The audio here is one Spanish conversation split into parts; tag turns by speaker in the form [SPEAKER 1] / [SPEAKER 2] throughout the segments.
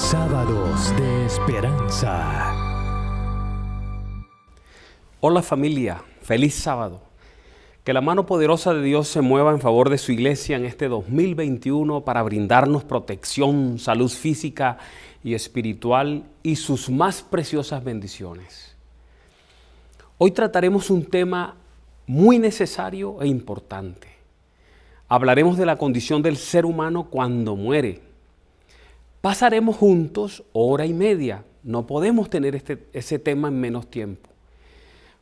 [SPEAKER 1] Sábados de Esperanza.
[SPEAKER 2] Hola familia, feliz sábado. Que la mano poderosa de Dios se mueva en favor de su iglesia en este 2021 para brindarnos protección, salud física y espiritual y sus más preciosas bendiciones. Hoy trataremos un tema muy necesario e importante. Hablaremos de la condición del ser humano cuando muere. Pasaremos juntos hora y media. No podemos tener ese tema en menos tiempo.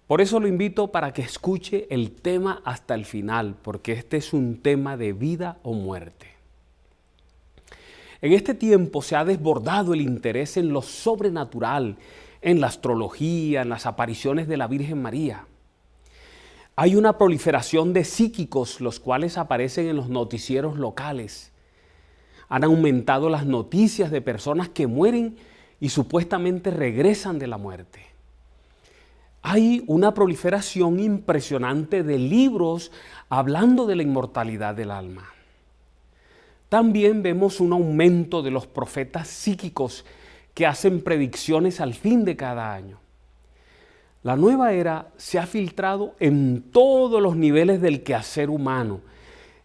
[SPEAKER 2] Por eso lo invito para que escuche el tema hasta el final, porque este es un tema de vida o muerte. En este tiempo se ha desbordado el interés en lo sobrenatural, en la astrología, en las apariciones de la Virgen María. Hay una proliferación de psíquicos, los cuales aparecen en los noticieros locales. Han aumentado las noticias de personas que mueren y supuestamente regresan de la muerte. Hay una proliferación impresionante de libros hablando de la inmortalidad del alma. También vemos un aumento de los profetas psíquicos que hacen predicciones al fin de cada año. La nueva era se ha filtrado en todos los niveles del quehacer humano.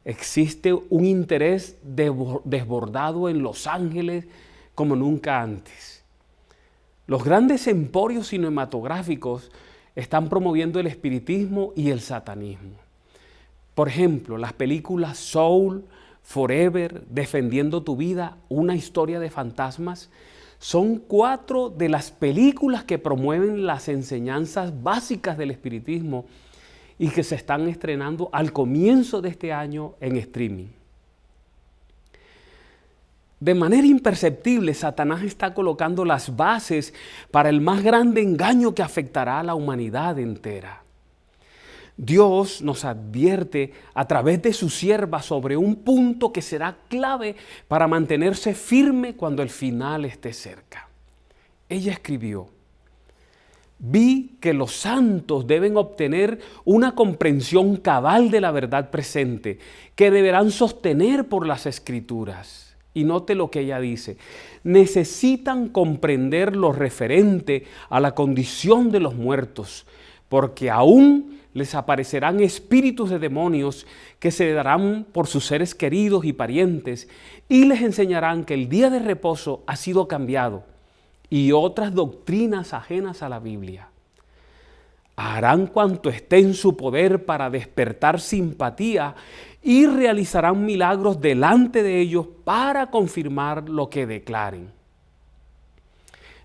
[SPEAKER 2] Existe un interés desbordado en los ángeles como nunca antes. Los grandes emporios cinematográficos están promoviendo el espiritismo y el satanismo. Por ejemplo, las películas Soul, Forever, Defendiendo tu vida, una historia de fantasmas, son 4 de las películas que promueven las enseñanzas básicas del espiritismo y que se están estrenando al comienzo de este año en streaming. De manera imperceptible, Satanás está colocando las bases para el más grande engaño que afectará a la humanidad entera. Dios nos advierte a través de su sierva sobre un punto que será clave para mantenerse firme cuando el final esté cerca. Ella escribió: vi que los santos deben obtener una comprensión cabal de la verdad presente, que deberán sostener por las Escrituras. Y note lo que ella dice: necesitan comprender lo referente a la condición de los muertos, porque aún les aparecerán espíritus de demonios que se darán por sus seres queridos y parientes y les enseñarán que el día de reposo ha sido cambiado y otras doctrinas ajenas a la Biblia. Harán cuanto esté en su poder para despertar simpatía y realizarán milagros delante de ellos para confirmar lo que declaren.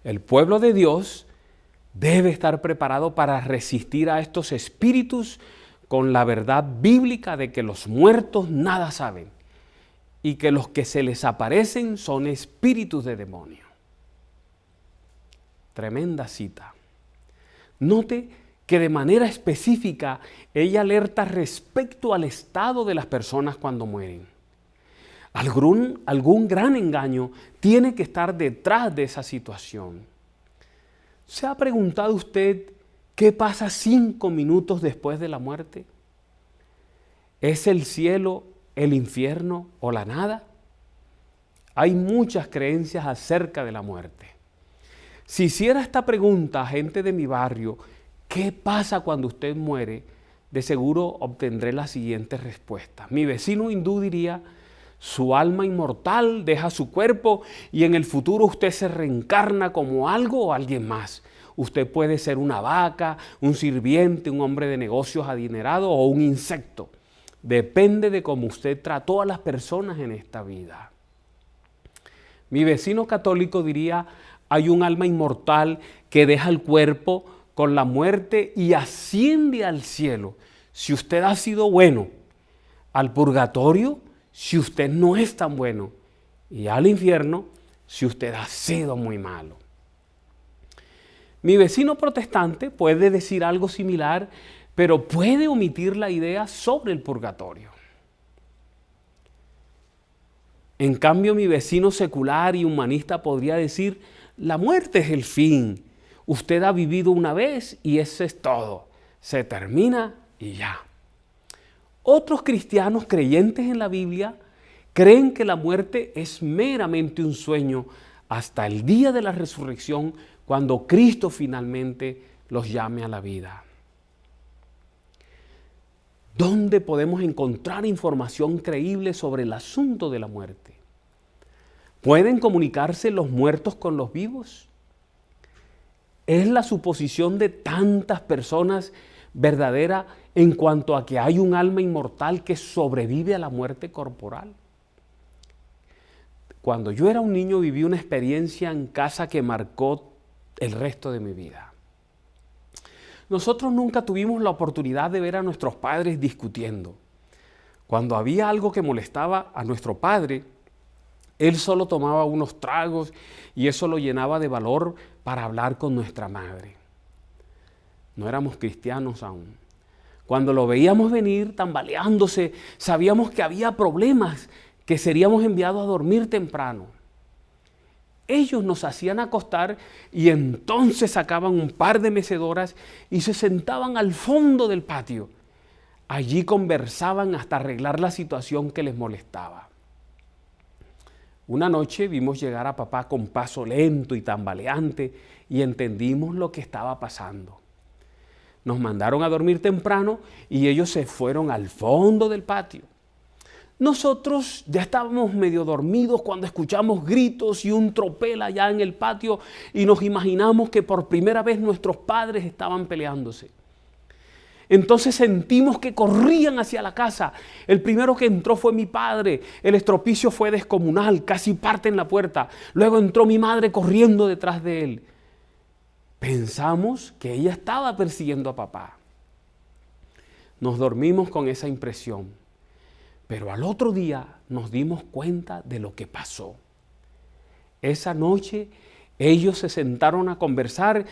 [SPEAKER 2] El pueblo de Dios debe estar preparado para resistir a estos espíritus con la verdad bíblica de que los muertos nada saben y que los que se les aparecen son espíritus de demonio. Tremenda cita. Note que de manera específica ella alerta respecto al estado de las personas cuando mueren. Algún gran engaño tiene que estar detrás de esa situación. ¿Se ha preguntado usted qué pasa 5 minutos después de la muerte? ¿Es el cielo, el infierno o la nada? Hay muchas creencias acerca de la muerte. Si hiciera esta pregunta a gente de mi barrio, ¿qué pasa cuando usted muere?, de seguro obtendré la siguiente respuesta. Mi vecino hindú diría: su alma inmortal deja su cuerpo y en el futuro usted se reencarna como algo o alguien más. Usted puede ser una vaca, un sirviente, un hombre de negocios adinerado o un insecto. Depende de cómo usted trató a las personas en esta vida. Mi vecino católico diría: hay un alma inmortal que deja el cuerpo con la muerte y asciende al cielo si usted ha sido bueno, al purgatorio si usted no es tan bueno y al infierno si usted ha sido muy malo. Mi vecino protestante puede decir algo similar, pero puede omitir la idea sobre el purgatorio. En cambio, mi vecino secular y humanista podría decir: la muerte es el fin. Usted ha vivido una vez y eso es todo. Se termina y ya. Otros cristianos creyentes en la Biblia creen que la muerte es meramente un sueño hasta el día de la resurrección, cuando Cristo finalmente los llame a la vida. ¿Dónde podemos encontrar información creíble sobre el asunto de la muerte? ¿Pueden comunicarse los muertos con los vivos? ¿Es la suposición de tantas personas verdadera en cuanto a que hay un alma inmortal que sobrevive a la muerte corporal? Cuando yo era un niño viví una experiencia en casa que marcó el resto de mi vida. Nosotros nunca tuvimos la oportunidad de ver a nuestros padres discutiendo. Cuando había algo que molestaba a nuestro padre, él solo tomaba unos tragos y eso lo llenaba de valor para hablar con nuestra madre. No éramos cristianos aún. Cuando lo veíamos venir tambaleándose, sabíamos que había problemas, que seríamos enviados a dormir temprano. Ellos nos hacían acostar y entonces sacaban un par de mecedoras y se sentaban al fondo del patio. Allí conversaban hasta arreglar la situación que les molestaba. Una noche vimos llegar a papá con paso lento y tambaleante y entendimos lo que estaba pasando. Nos mandaron a dormir temprano y ellos se fueron al fondo del patio. Nosotros ya estábamos medio dormidos cuando escuchamos gritos y un tropel allá en el patio y nos imaginamos que por primera vez nuestros padres estaban peleándose. Entonces sentimos que corrían hacia la casa. El primero que entró fue mi padre. El estropicio fue descomunal, casi parten la puerta. Luego entró mi madre corriendo detrás de él. Pensamos que ella estaba persiguiendo a papá. Nos dormimos con esa impresión. Pero al otro día nos dimos cuenta de lo que pasó. Esa noche ellos se sentaron a conversar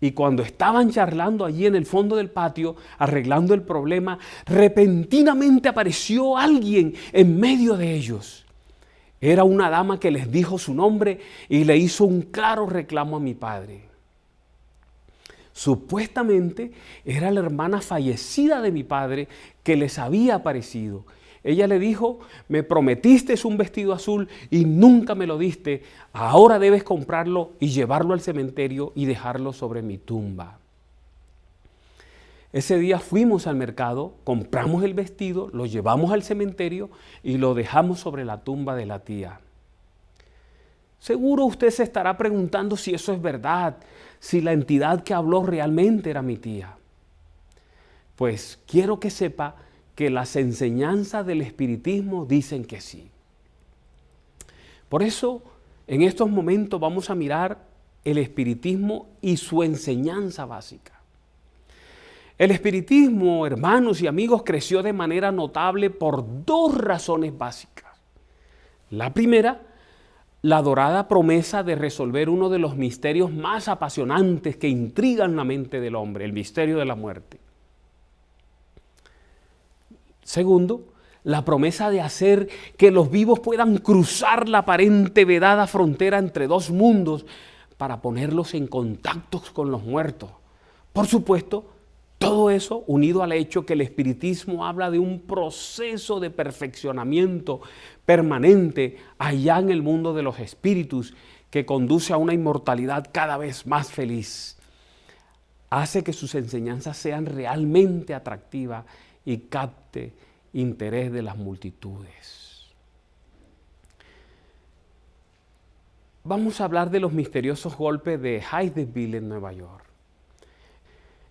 [SPEAKER 2] y cuando estaban charlando allí en el fondo del patio, arreglando el problema, repentinamente apareció alguien en medio de ellos. Era una dama que les dijo su nombre y le hizo un claro reclamo a mi padre. Supuestamente era la hermana fallecida de mi padre que les había aparecido. Ella le dijo: me prometiste un vestido azul y nunca me lo diste. Ahora debes comprarlo y llevarlo al cementerio y dejarlo sobre mi tumba. Ese día fuimos al mercado, compramos el vestido, lo llevamos al cementerio y lo dejamos sobre la tumba de la tía. Seguro usted se estará preguntando si eso es verdad, si la entidad que habló realmente era mi tía. Pues quiero que sepa que las enseñanzas del espiritismo dicen que sí. Por eso, en estos momentos vamos a mirar el espiritismo y su enseñanza básica. El espiritismo, hermanos y amigos, creció de manera notable por dos razones básicas. La primera, la dorada promesa de resolver uno de los misterios más apasionantes que intrigan la mente del hombre, el misterio de la muerte. Segundo, la promesa de hacer que los vivos puedan cruzar la aparente vedada frontera entre dos mundos para ponerlos en contacto con los muertos. Por supuesto, todo eso unido al hecho que el espiritismo habla de un proceso de perfeccionamiento permanente allá en el mundo de los espíritus que conduce a una inmortalidad cada vez más feliz. Hace que sus enseñanzas sean realmente atractivas y capte interés de las multitudes. Vamos a hablar de los misteriosos golpes de Hydesville en Nueva York.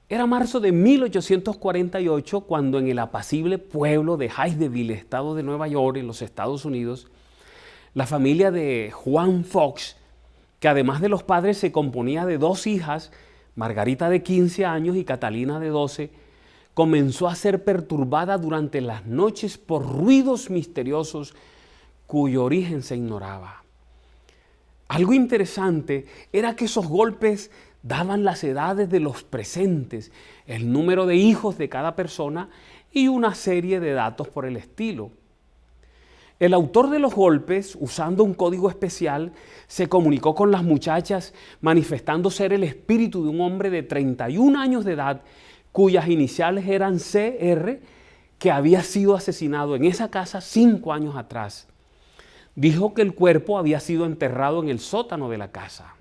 [SPEAKER 2] Era marzo de 1848 cuando en el apacible pueblo de Hydesville, estado de Nueva York, en los Estados Unidos, la familia de Juan Fox, que además de los padres se componía de dos hijas, Margarita de 15 años y Catalina de 12, comenzó a ser perturbada durante las noches por ruidos misteriosos cuyo origen se ignoraba. Algo interesante era que esos golpes daban las edades de los presentes, el número de hijos de cada persona y una serie de datos por el estilo. El autor de los golpes, usando un código especial, se comunicó con las muchachas manifestando ser el espíritu de un hombre de 31 años de edad cuyas iniciales eran CR, que había sido asesinado en esa casa 5 años atrás. dijo que el cuerpo había sido enterrado en el sótano de la casa.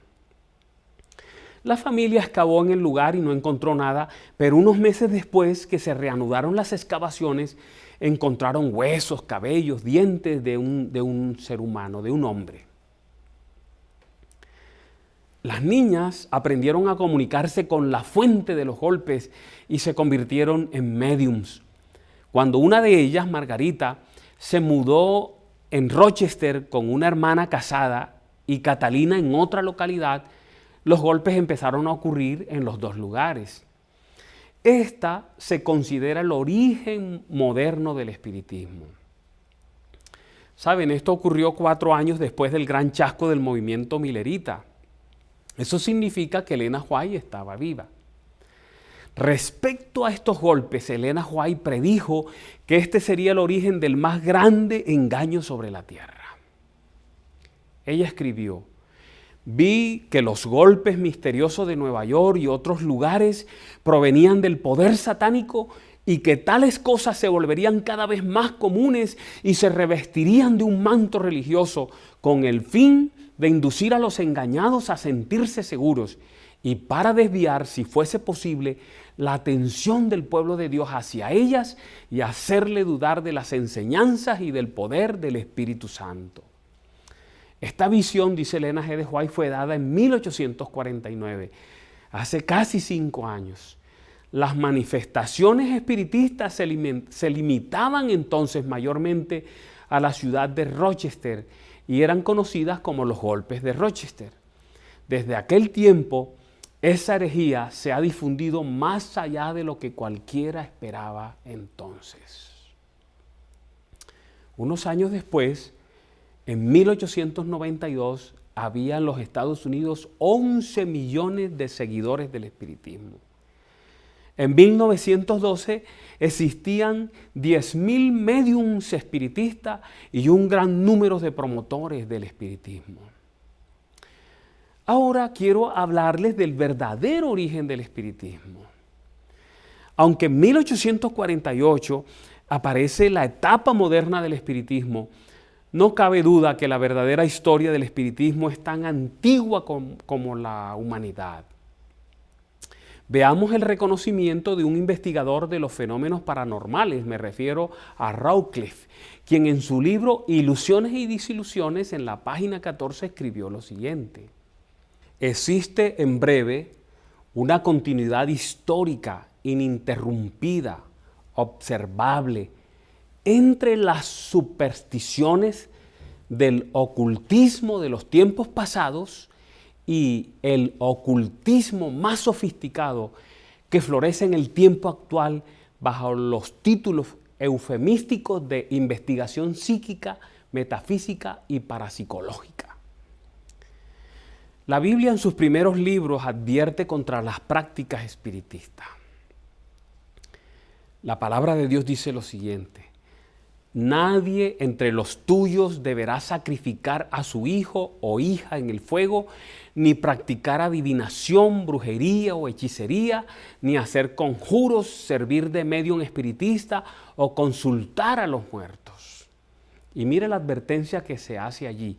[SPEAKER 2] La familia excavó en el lugar y no encontró nada, pero unos meses después que se reanudaron las excavaciones, encontraron huesos, cabellos, dientes de un ser humano, de un hombre. Las niñas aprendieron a comunicarse con la fuente de los golpes y se convirtieron en médiums. Cuando una de ellas, Margarita, se mudó en Rochester con una hermana casada y Catalina en otra localidad, los golpes empezaron a ocurrir en los dos lugares. Esta se considera el origen moderno del espiritismo. Saben, esto ocurrió 4 años después del gran chasco del movimiento millerita. Eso significa que Elena White estaba viva. Respecto a estos golpes, Elena White predijo que este sería el origen del más grande engaño sobre la tierra. Ella escribió: vi que los golpes misteriosos de Nueva York y otros lugares provenían del poder satánico y que tales cosas se volverían cada vez más comunes y se revestirían de un manto religioso con el fin de inducir a los engañados a sentirse seguros y para desviar, si fuese posible, la atención del pueblo de Dios hacia ellas y hacerle dudar de las enseñanzas y del poder del Espíritu Santo. Esta visión, dice Elena G. de White, fue dada en 1849, hace casi 5 años. Las manifestaciones espiritistas se limitaban entonces mayormente a la ciudad de Rochester y eran conocidas como los golpes de Rochester. Desde aquel tiempo, esa herejía se ha difundido más allá de lo que cualquiera esperaba entonces. Unos años después, en 1892, había en los Estados Unidos 11 millones de seguidores del espiritismo. En 1912 existían 10,000 médiums espiritistas y un gran número de promotores del espiritismo. Ahora quiero hablarles del verdadero origen del espiritismo. Aunque en 1848 aparece la etapa moderna del espiritismo, no cabe duda que la verdadera historia del espiritismo es tan antigua como la humanidad. Veamos el reconocimiento de un investigador de los fenómenos paranormales, me refiero a Rawcliffe, quien en su libro Ilusiones y Desilusiones, en la página 14, escribió lo siguiente: existe en breve una continuidad histórica ininterrumpida, observable, entre las supersticiones del ocultismo de los tiempos pasados y el ocultismo más sofisticado que florece en el tiempo actual bajo los títulos eufemísticos de investigación psíquica, metafísica y parapsicológica. La Biblia en sus primeros libros advierte contra las prácticas espiritistas. La palabra de Dios dice lo siguiente: nadie entre los tuyos deberá sacrificar a su hijo o hija en el fuego, ni practicar adivinación, brujería o hechicería, ni hacer conjuros, servir de medium espiritista o consultar a los muertos. Y mire la advertencia que se hace allí: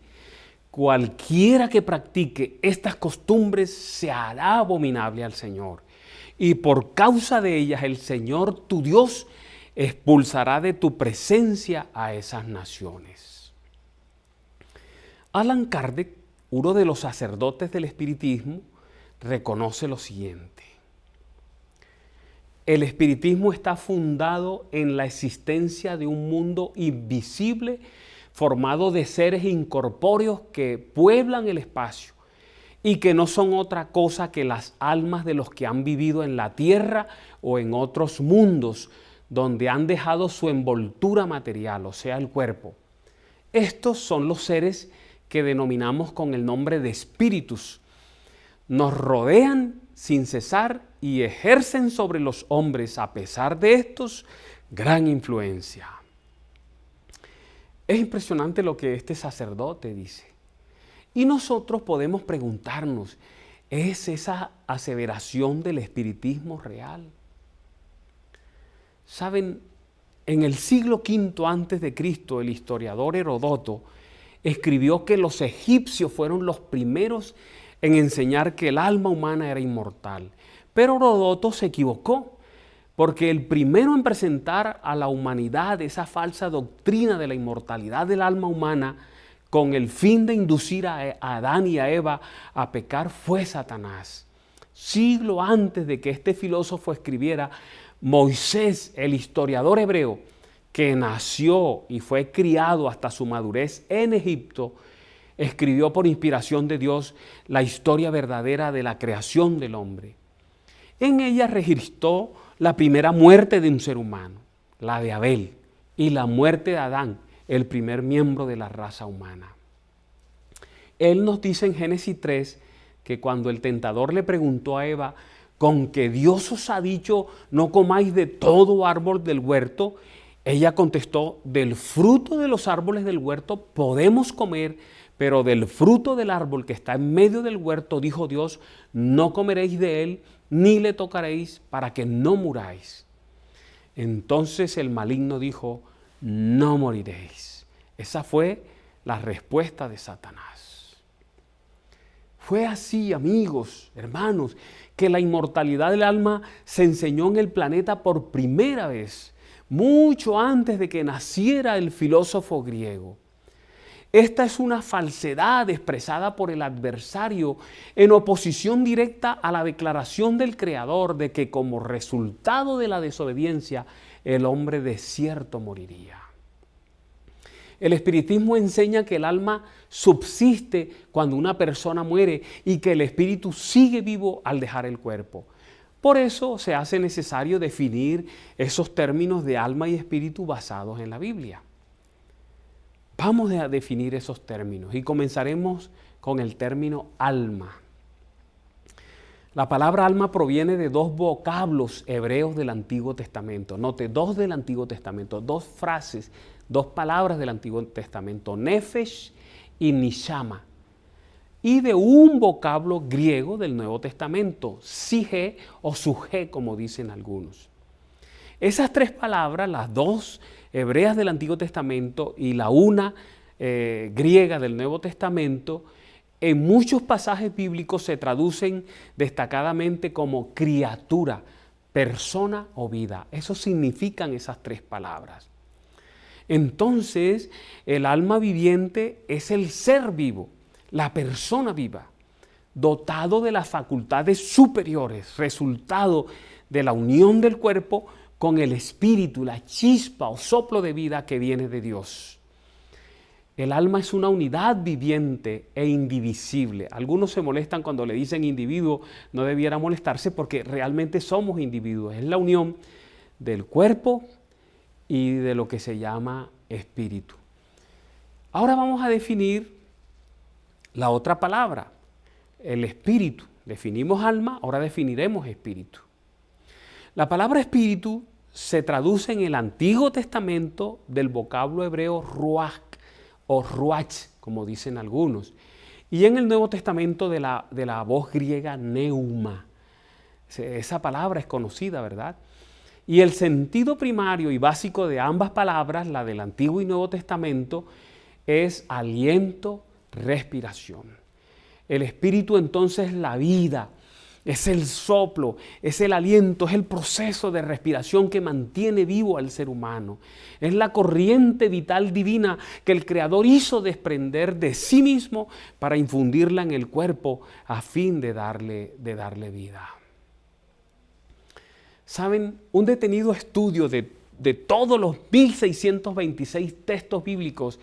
[SPEAKER 2] cualquiera que practique estas costumbres se hará abominable al Señor, y por causa de ellas el Señor tu Dios expulsará de tu presencia a esas naciones. Allan Kardec, uno de los sacerdotes del espiritismo, reconoce lo siguiente: el espiritismo está fundado en la existencia de un mundo invisible formado de seres incorpóreos que pueblan el espacio y que no son otra cosa que las almas de los que han vivido en la tierra o en otros mundos donde han dejado su envoltura material, o sea, el cuerpo. Estos son los seres que denominamos con el nombre de espíritus. Nos rodean sin cesar y ejercen sobre los hombres, a pesar de estos, gran influencia. Es impresionante lo que este sacerdote dice. Y nosotros podemos preguntarnos, ¿es esa aseveración del espiritismo real? Saben, en el siglo V a.C., el historiador Heródoto escribió que los egipcios fueron los primeros en enseñar que el alma humana era inmortal. Pero Heródoto se equivocó, porque el primero en presentar a la humanidad esa falsa doctrina de la inmortalidad del alma humana con el fin de inducir a Adán y a Eva a pecar fue Satanás. Siglo antes de que este filósofo escribiera, Moisés, el historiador hebreo, que nació y fue criado hasta su madurez en Egipto, escribió por inspiración de Dios la historia verdadera de la creación del hombre. En ella registró la primera muerte de un ser humano, la de Abel, y la muerte de Adán, el primer miembro de la raza humana. Él nos dice en Génesis 3 que cuando el tentador le preguntó a Eva, ¿con que Dios os ha dicho no comáis de todo árbol del huerto? Ella contestó, del fruto de los árboles del huerto podemos comer, pero del fruto del árbol que está en medio del huerto, dijo Dios, no comeréis de él, ni le tocaréis para que no muráis. Entonces el maligno dijo, no moriréis. Esa fue la respuesta de Satanás. Fue así, amigos, hermanos, que la inmortalidad del alma se enseñó en el planeta por primera vez, mucho antes de que naciera el filósofo griego. Esta es una falsedad expresada por el adversario en oposición directa a la declaración del Creador de que como resultado de la desobediencia el hombre de cierto moriría. El espiritismo enseña que el alma subsiste cuando una persona muere y que el espíritu sigue vivo al dejar el cuerpo. Por eso se hace necesario definir esos términos de alma y espíritu basados en la Biblia. Vamos a definir esos términos y comenzaremos con el término alma. La palabra alma proviene de dos vocablos hebreos del Antiguo Testamento. Note, dos del Antiguo Testamento, dos frases, dos palabras del Antiguo Testamento, nefesh y nishama. Y de un vocablo griego del Nuevo Testamento, sige o suje, como dicen algunos. Esas tres palabras, las dos hebreas del Antiguo Testamento y la una griega del Nuevo Testamento, en muchos pasajes bíblicos se traducen destacadamente como criatura, persona o vida. Eso significan esas tres palabras. Entonces, el alma viviente es el ser vivo, la persona viva, dotado de las facultades superiores, resultado de la unión del cuerpo con el espíritu, la chispa o soplo de vida que viene de Dios. El alma es una unidad viviente e indivisible. Algunos se molestan cuando le dicen individuo, no debiera molestarse porque realmente somos individuos. Es la unión del cuerpo y de lo que se llama espíritu. Ahora vamos a definir la otra palabra, el espíritu. Definimos alma, ahora definiremos espíritu. La palabra espíritu se traduce en el Antiguo Testamento del vocablo hebreo ruach o ruach, como dicen algunos, y en el Nuevo Testamento de la voz griega neuma. Esa palabra es conocida, ¿verdad? Y el sentido primario y básico de ambas palabras, la del Antiguo y Nuevo Testamento, es aliento, respiración. El espíritu entonces es la vida, es el soplo, es el aliento, es el proceso de respiración que mantiene vivo al ser humano. Es la corriente vital divina que el Creador hizo desprender de sí mismo para infundirla en el cuerpo a fin de darle vida. ¿Saben? Un detenido estudio de todos los 1626 textos bíblicos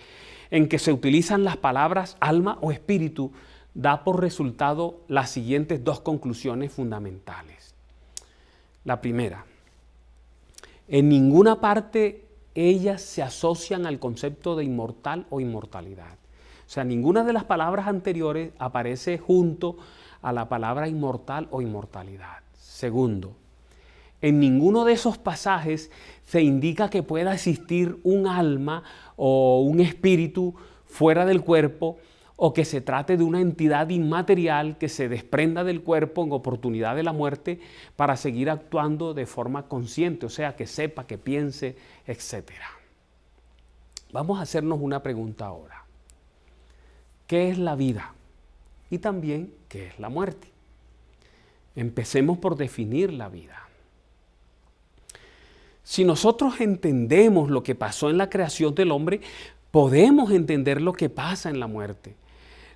[SPEAKER 2] en que se utilizan las palabras alma o espíritu da por resultado las siguientes dos conclusiones fundamentales. La primera, en ninguna parte ellas se asocian al concepto de inmortal o inmortalidad. O sea, ninguna de las palabras anteriores aparece junto a la palabra inmortal o inmortalidad. Segundo, en ninguno de esos pasajes se indica que pueda existir un alma o un espíritu fuera del cuerpo o que se trate de una entidad inmaterial que se desprenda del cuerpo en oportunidad de la muerte para seguir actuando de forma consciente, o sea, que sepa, que piense, etc. Vamos a hacernos una pregunta ahora. ¿qué es la vida? Y también, ¿qué es la muerte? Empecemos por definir la vida. Si nosotros entendemos lo que pasó en la creación del hombre, podemos entender lo que pasa en la muerte.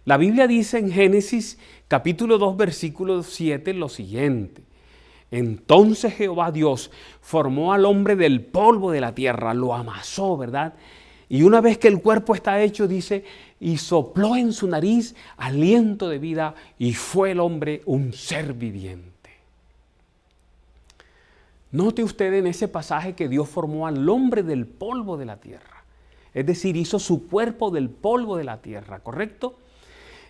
[SPEAKER 2] La Biblia dice en Génesis capítulo 2, versículo 7 lo siguiente: entonces Jehová Dios formó al hombre del polvo de la tierra, lo amasó, ¿verdad? Y una vez que el cuerpo está hecho, dice, y sopló en su nariz aliento de vida, y fue el hombre un ser viviente. Note usted en ese pasaje que Dios formó al hombre del polvo de la tierra. Es decir, hizo su cuerpo del polvo de la tierra, ¿correcto?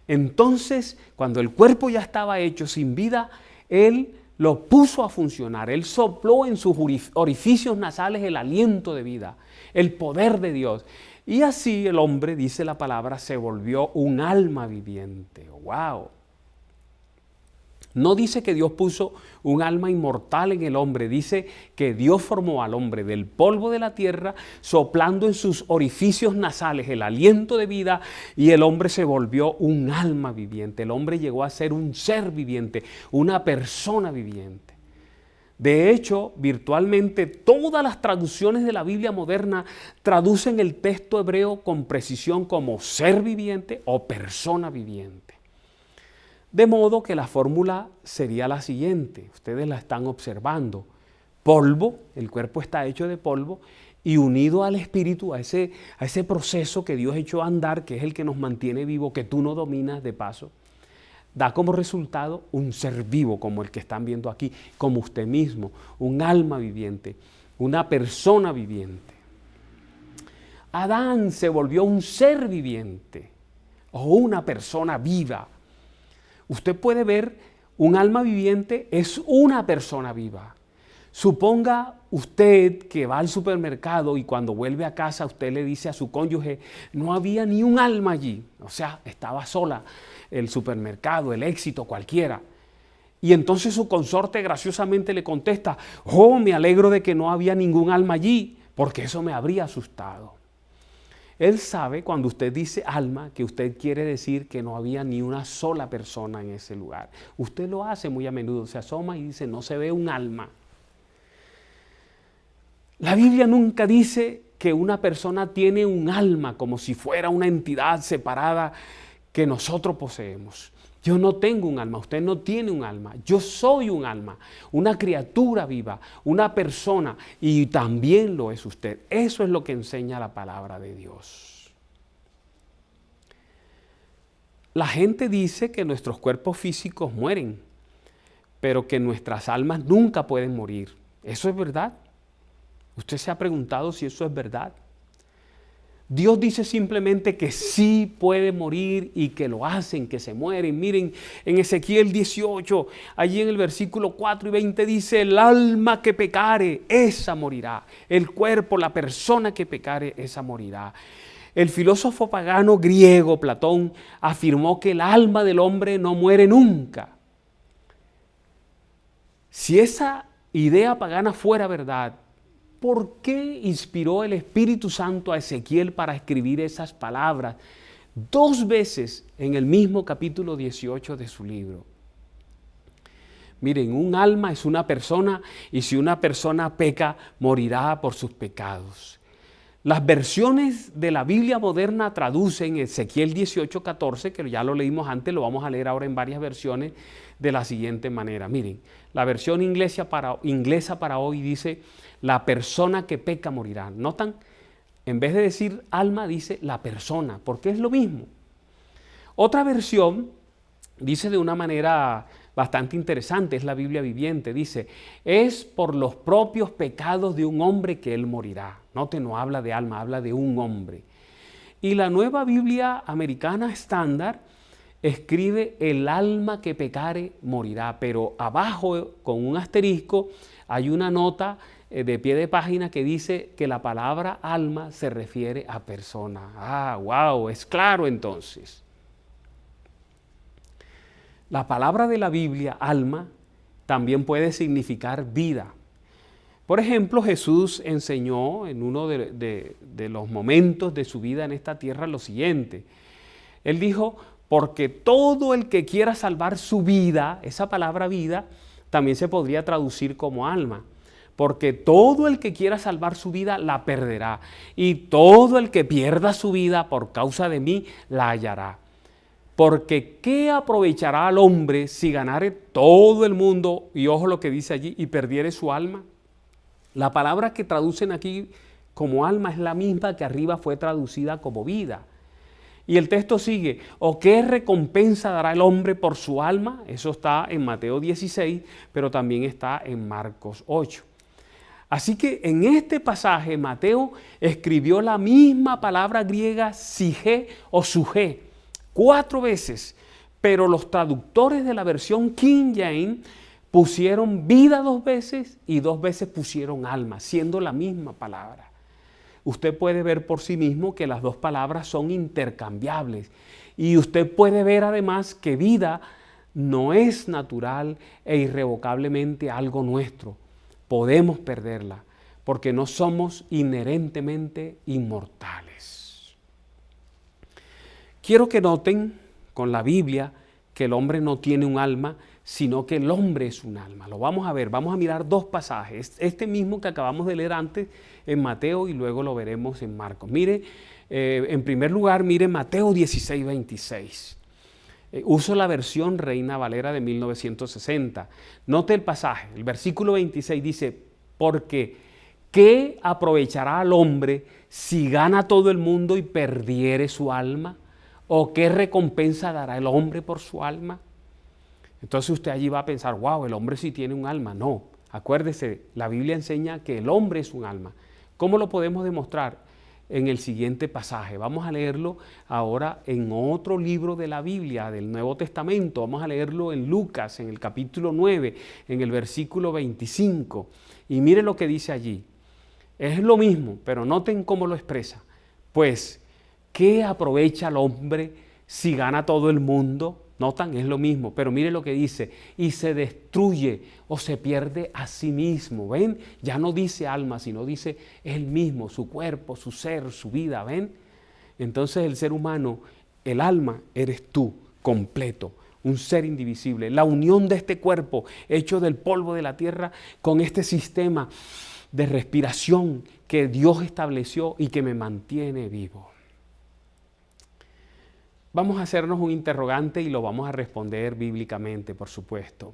[SPEAKER 2] Entonces, cuando el cuerpo ya estaba hecho sin vida, Él lo puso a funcionar. Él sopló en sus orificios nasales el aliento de vida, el poder de Dios. Y así el hombre, dice la palabra, se volvió un alma viviente. ¡Wow! No dice que Dios puso un alma inmortal en el hombre, dice que Dios formó al hombre del polvo de la tierra, soplando en sus orificios nasales el aliento de vida, y el hombre se volvió un alma viviente. El hombre llegó a ser un ser viviente, una persona viviente. De hecho, virtualmente todas las traducciones de la Biblia moderna traducen el texto hebreo con precisión como ser viviente o persona viviente. De modo que la fórmula sería la siguiente, ustedes la están observando: polvo, el cuerpo está hecho de polvo, y unido al espíritu, a ese proceso que Dios echó a andar, que es el que nos mantiene vivo, que tú no dominas de paso, da como resultado un ser vivo como el que están viendo aquí, como usted mismo, un alma viviente, una persona viviente. Adán se volvió un ser viviente o una persona viva. Usted puede ver, un alma viviente es una persona viva. Suponga usted que va al supermercado y cuando vuelve a casa usted le dice a su cónyuge, no había ni un alma allí. O sea, estaba sola el supermercado, el éxito, cualquiera. Y entonces su consorte graciosamente le contesta, oh, me alegro de que no había ningún alma allí, porque eso me habría asustado. Él sabe, cuando usted dice alma, que usted quiere decir que no había ni una sola persona en ese lugar. Usted lo hace muy a menudo, se asoma y dice, no se ve un alma. La Biblia nunca dice que una persona tiene un alma como si fuera una entidad separada que nosotros poseemos. Yo no tengo un alma, usted no tiene un alma, yo soy un alma, una criatura viva, una persona, y también lo es usted. Eso es lo que enseña la palabra de Dios. La gente dice que nuestros cuerpos físicos mueren, pero que nuestras almas nunca pueden morir. ¿Eso es verdad? ¿Usted se ha preguntado si eso es verdad? Dios dice simplemente que sí puede morir y que lo hacen, que se mueren. Miren, en Ezequiel 18, allí en el versículo 4 y 20 dice, el alma que pecare, esa morirá. El cuerpo, la persona que pecare, esa morirá. El filósofo pagano griego Platón afirmó que el alma del hombre no muere nunca. Si esa idea pagana fuera verdad, ¿por qué inspiró el Espíritu Santo a Ezequiel para escribir esas palabras 2 veces en el mismo capítulo 18 de su libro? Miren, un alma es una persona, y si una persona peca, morirá por sus pecados. Las versiones de la Biblia moderna traducen Ezequiel 18:14, que ya lo leímos antes, lo vamos a leer ahora en varias versiones, de la siguiente manera. Miren, la versión inglesa para hoy dice, la persona que peca morirá. ¿Notan? En vez de decir alma, dice la persona, porque es lo mismo. Otra versión dice de una manera bastante interesante, es la Biblia viviente, dice, es por los propios pecados de un hombre que él morirá. Note, no habla de alma, habla de un hombre. Y la Nueva Biblia Americana Estándar escribe, el alma que pecare morirá, pero abajo con un asterisco hay una nota de pie de página que dice que la palabra alma se refiere a persona. Ah, wow, es claro entonces. La palabra de la Biblia, alma, también puede significar vida. Por ejemplo, Jesús enseñó en uno de los momentos de su vida en esta tierra lo siguiente. Él dijo, porque todo el que quiera salvar su vida, esa palabra vida también se podría traducir como alma. Porque todo el que quiera salvar su vida la perderá, y todo el que pierda su vida por causa de mí la hallará. Porque ¿qué aprovechará al hombre si ganare todo el mundo, y ojo lo que dice allí, y perdiere su alma? La palabra que traducen aquí como alma es la misma que arriba fue traducida como vida. Y el texto sigue, ¿o qué recompensa dará el hombre por su alma? Eso está en Mateo 16, pero también está en Marcos 8. Así que en este pasaje Mateo escribió la misma palabra griega sige o suje 4 veces, pero los traductores de la versión King James pusieron vida 2 veces y 2 veces pusieron alma, siendo la misma palabra. Usted puede ver por sí mismo que las 2 palabras son intercambiables, y usted puede ver además que vida no es natural e irrevocablemente algo nuestro. Podemos perderla porque no somos inherentemente inmortales. Quiero que noten con la Biblia que el hombre no tiene un alma, sino que el hombre es un alma. Lo vamos a ver, vamos a mirar 2 pasajes. Este mismo que acabamos de leer antes en Mateo y luego lo veremos en Marcos. Mire, en primer lugar, mire Mateo 16, 26. Uso la versión Reina Valera de 1960. Note el pasaje, el versículo 26 dice, porque ¿qué aprovechará al hombre si gana todo el mundo y perdiere su alma? ¿O qué recompensa dará el hombre por su alma? Entonces usted allí va a pensar, wow, el hombre sí tiene un alma. No, acuérdese, la Biblia enseña que el hombre es un alma. ¿Cómo lo podemos demostrar? En el siguiente pasaje. Vamos a leerlo ahora en otro libro de la Biblia, del Nuevo Testamento. Vamos a leerlo en Lucas, en el capítulo 9, en el versículo 25. Y mire lo que dice allí. Es lo mismo, pero noten cómo lo expresa. Pues, ¿qué aprovecha el hombre si gana todo el mundo? Notan, es lo mismo, pero mire lo que dice, y se destruye o se pierde a sí mismo, ¿ven? Ya no dice alma, sino dice él mismo, su cuerpo, su ser, su vida, ¿ven? Entonces el ser humano, el alma, eres tú, completo, un ser indivisible, la unión de este cuerpo hecho del polvo de la tierra con este sistema de respiración que Dios estableció y que me mantiene vivo. Vamos a hacernos un interrogante y lo vamos a responder bíblicamente, por supuesto.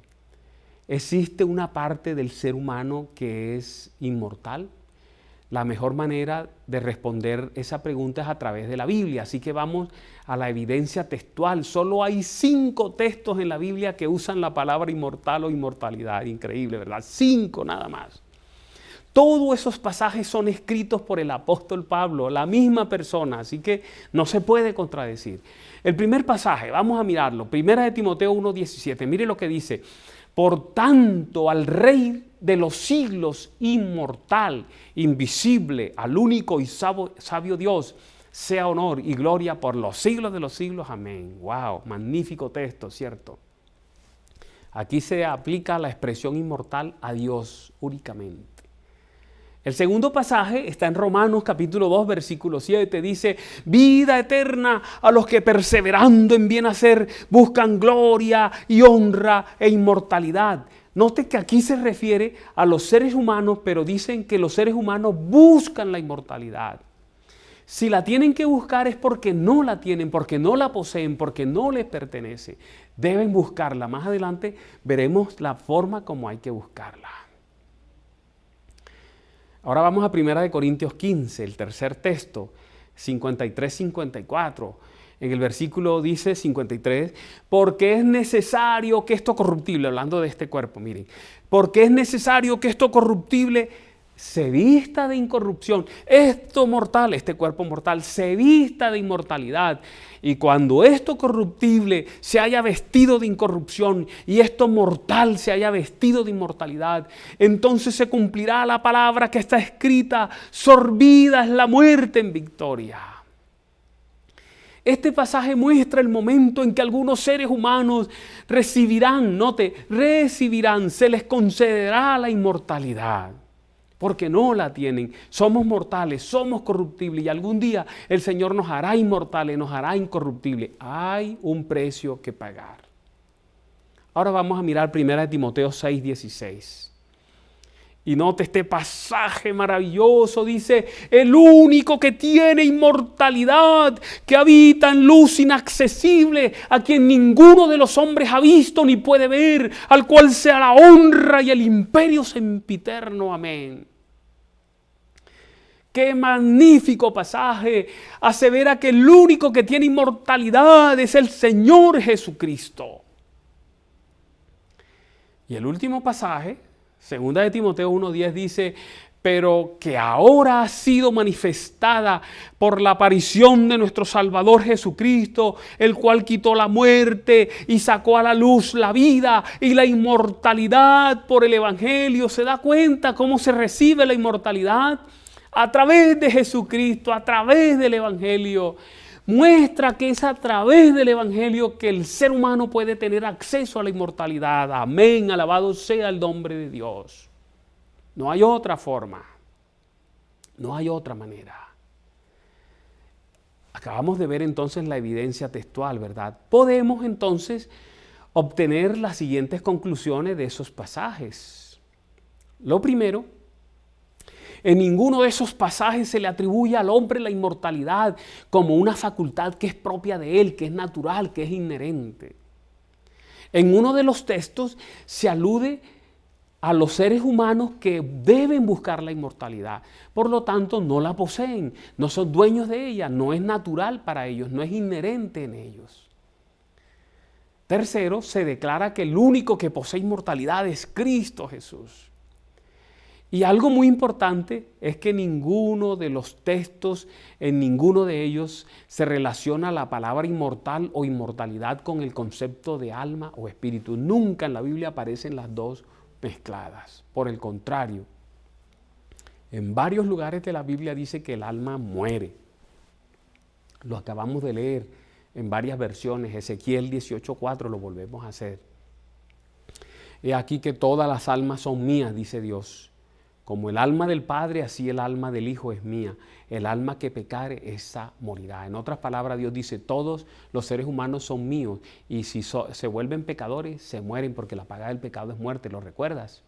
[SPEAKER 2] ¿Existe una parte del ser humano que es inmortal? La mejor manera de responder esa pregunta es a través de la Biblia, así que vamos a la evidencia textual. Solo hay 5 textos en la Biblia que usan la palabra inmortal o inmortalidad. Increíble, ¿verdad? 5 nada más. Todos esos pasajes son escritos por el apóstol Pablo, la misma persona, así que no se puede contradecir. El primer pasaje, vamos a mirarlo, 1 Timoteo 1:17, mire lo que dice. Por tanto, al Rey de los siglos, inmortal, invisible, al único y sabio Dios, sea honor y gloria por los siglos de los siglos. Amén. Wow, magnífico texto, ¿cierto? Aquí se aplica la expresión inmortal a Dios únicamente. El segundo pasaje está en Romanos capítulo 2, versículo 7. Dice, vida eterna a los que perseverando en bien hacer buscan gloria y honra e inmortalidad. Note que aquí se refiere a los seres humanos, pero dicen que los seres humanos buscan la inmortalidad. Si la tienen que buscar es porque no la tienen, porque no la poseen, porque no les pertenece. Deben buscarla. Más adelante veremos la forma como hay que buscarla. Ahora vamos a 1 Corintios 15, el tercer texto, 53-54. En el versículo dice 53, porque es necesario que esto corruptible, hablando de este cuerpo, miren, porque es necesario que esto corruptible se vista de incorrupción, esto mortal, este cuerpo mortal, se vista de inmortalidad. Y cuando esto corruptible se haya vestido de incorrupción y esto mortal se haya vestido de inmortalidad, entonces se cumplirá la palabra que está escrita, sorbida es la muerte en victoria. Este pasaje muestra el momento en que algunos seres humanos recibirán, se les concederá la inmortalidad. porque no la tienen. Somos mortales, somos corruptibles y algún día el Señor nos hará inmortales, nos hará incorruptibles. Hay un precio que pagar. Ahora vamos a mirar 1 Timoteo 6:16. Y note este pasaje maravilloso, dice, el único que tiene inmortalidad, que habita en luz inaccesible, a quien ninguno de los hombres ha visto ni puede ver, al cual sea la honra y el imperio sempiterno. Amén. ¡Qué magnífico pasaje! Asevera que el único que tiene inmortalidad es el Señor Jesucristo. Y el último pasaje, 2 Timoteo 1:10 dice, pero que ahora ha sido manifestada por la aparición de nuestro Salvador Jesucristo, el cual quitó la muerte y sacó a la luz la vida y la inmortalidad por el Evangelio. ¿Se da cuenta cómo se recibe la inmortalidad? A través de Jesucristo, a través del Evangelio. Muestra que es a través del Evangelio que el ser humano puede tener acceso a la inmortalidad. Amén, alabado sea el nombre de Dios. No hay otra forma, no hay otra manera. Acabamos de ver entonces la evidencia textual, ¿verdad? Podemos entonces obtener las siguientes conclusiones de esos pasajes. Lo primero, en ninguno de esos pasajes se le atribuye al hombre la inmortalidad como una facultad que es propia de él, que es natural, que es inherente. En uno de los textos se alude a los seres humanos que deben buscar la inmortalidad. Por lo tanto, no la poseen, no son dueños de ella, no es natural para ellos, no es inherente en ellos. Tercero, se declara que el único que posee inmortalidad es Cristo Jesús. Y algo muy importante es que ninguno de los textos, en ninguno de ellos se relaciona la palabra inmortal o inmortalidad con el concepto de alma o espíritu. Nunca en la Biblia aparecen las dos mezcladas. Por el contrario, en varios lugares de la Biblia dice que el alma muere. Lo acabamos de leer en varias versiones. Ezequiel 18:4 lo volvemos a hacer. He aquí que todas las almas son mías, dice Dios. Como el alma del Padre, así el alma del Hijo es mía. El alma que pecare, esa morirá. En otras palabras, Dios dice, todos los seres humanos son míos. Y si se vuelven pecadores, se mueren porque la paga del pecado es muerte, ¿lo recuerdas?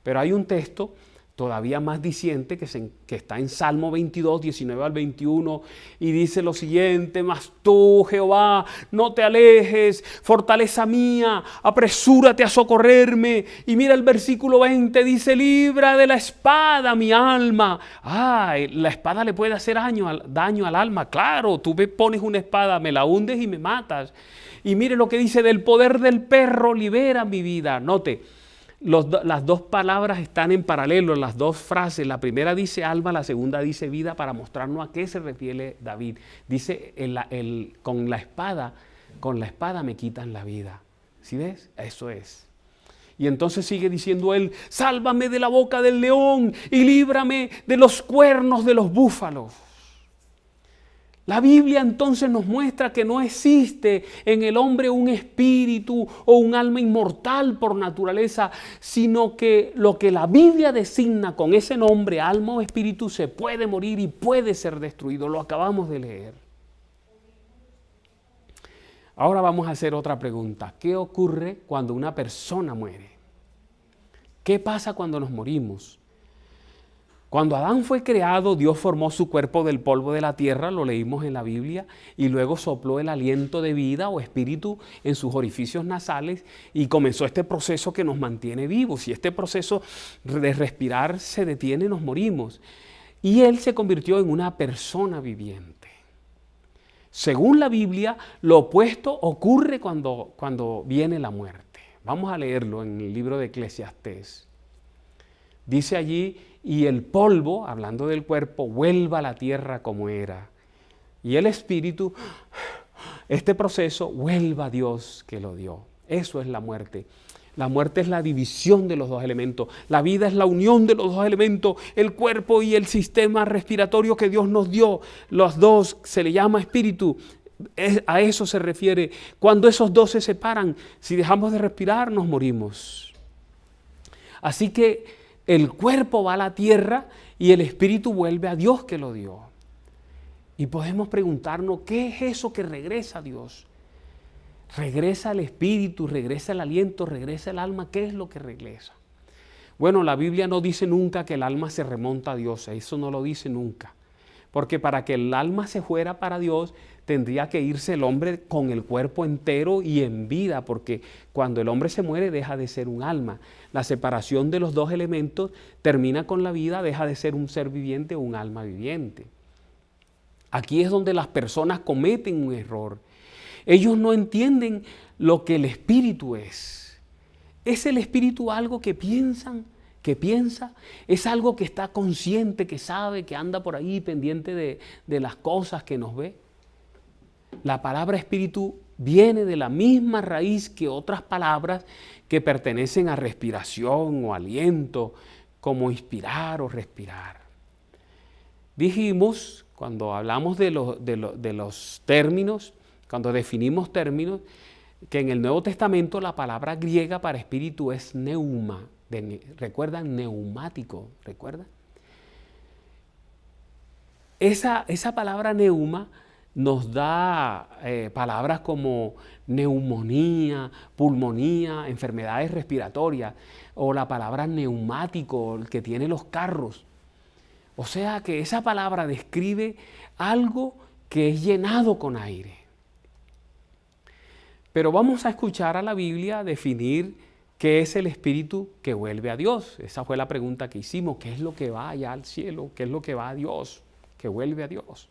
[SPEAKER 2] Pero hay un texto todavía más diciente que está en Salmo 22, 19 al 21, y dice lo siguiente: mas tú, Jehová, no te alejes, fortaleza mía, apresúrate a socorrerme. Y mira el versículo 20, dice, libra de la espada mi alma. La espada le puede hacer daño al alma. Claro, tú me pones una espada, me la hundes y me matas. Y mire lo que dice, del poder del perro libera mi vida. Note, las dos palabras están en paralelo, las dos frases. La primera dice alma, la segunda dice vida, para mostrarnos a qué se refiere David. Dice, con la espada me quitan la vida. ¿Sí ves? Eso es. Y entonces sigue diciendo él, sálvame de la boca del león y líbrame de los cuernos de los búfalos. La Biblia entonces nos muestra que no existe en el hombre un espíritu o un alma inmortal por naturaleza, sino que lo que la Biblia designa con ese nombre, alma o espíritu, se puede morir y puede ser destruido. Lo acabamos de leer. Ahora vamos a hacer otra pregunta. ¿Qué ocurre cuando una persona muere? ¿Qué pasa cuando nos morimos? Cuando Adán fue creado, Dios formó su cuerpo del polvo de la tierra, lo leímos en la Biblia, y luego sopló el aliento de vida o espíritu en sus orificios nasales y comenzó este proceso que nos mantiene vivos. Si este proceso de respirar se detiene, nos morimos. Y Él se convirtió en una persona viviente. Según la Biblia, lo opuesto ocurre cuando viene la muerte. Vamos a leerlo en el libro de Eclesiastés. Dice allí, y el polvo, hablando del cuerpo, vuelva a la tierra como era. Y el espíritu, este proceso, vuelva a Dios que lo dio. Eso es la muerte. La muerte es la división de los dos elementos. La vida es la unión de los dos elementos. El cuerpo y el sistema respiratorio que Dios nos dio, los dos se le llama espíritu. A eso se refiere. Cuando esos dos se separan, si dejamos de respirar, nos morimos. Así que el cuerpo va a la tierra y el espíritu vuelve a Dios que lo dio. Y podemos preguntarnos, ¿qué es eso que regresa a Dios? Regresa el espíritu, regresa el aliento, regresa el alma. ¿Qué es lo que regresa? Bueno, la Biblia no dice nunca que el alma se remonta a Dios. Eso no lo dice nunca. Porque para que el alma se fuera para Dios, tendría que irse el hombre con el cuerpo entero y en vida, porque cuando el hombre se muere deja de ser un alma. La separación de los dos elementos termina con la vida, deja de ser un ser viviente o un alma viviente. Aquí es donde las personas cometen un error. Ellos no entienden lo que el espíritu es. ¿Es el espíritu algo que piensa? ¿Es algo que está consciente, que sabe, que anda por ahí pendiente de las cosas que nos ve? La palabra espíritu viene de la misma raíz que otras palabras que pertenecen a respiración o aliento, como inspirar o respirar. Dijimos, cuando hablamos de los términos, cuando definimos términos, que en el Nuevo Testamento la palabra griega para espíritu es neuma. ¿Recuerdan? Neumático, ¿recuerdan? Esa palabra neuma nos da palabras como neumonía, pulmonía, enfermedades respiratorias, o la palabra neumático, el que tiene los carros. O sea que esa palabra describe algo que es llenado con aire. Pero vamos a escuchar a la Biblia definir qué es el espíritu que vuelve a Dios. Esa fue la pregunta que hicimos. ¿Qué es lo que va allá al cielo? ¿Qué es lo que va a Dios? Que vuelve a Dios.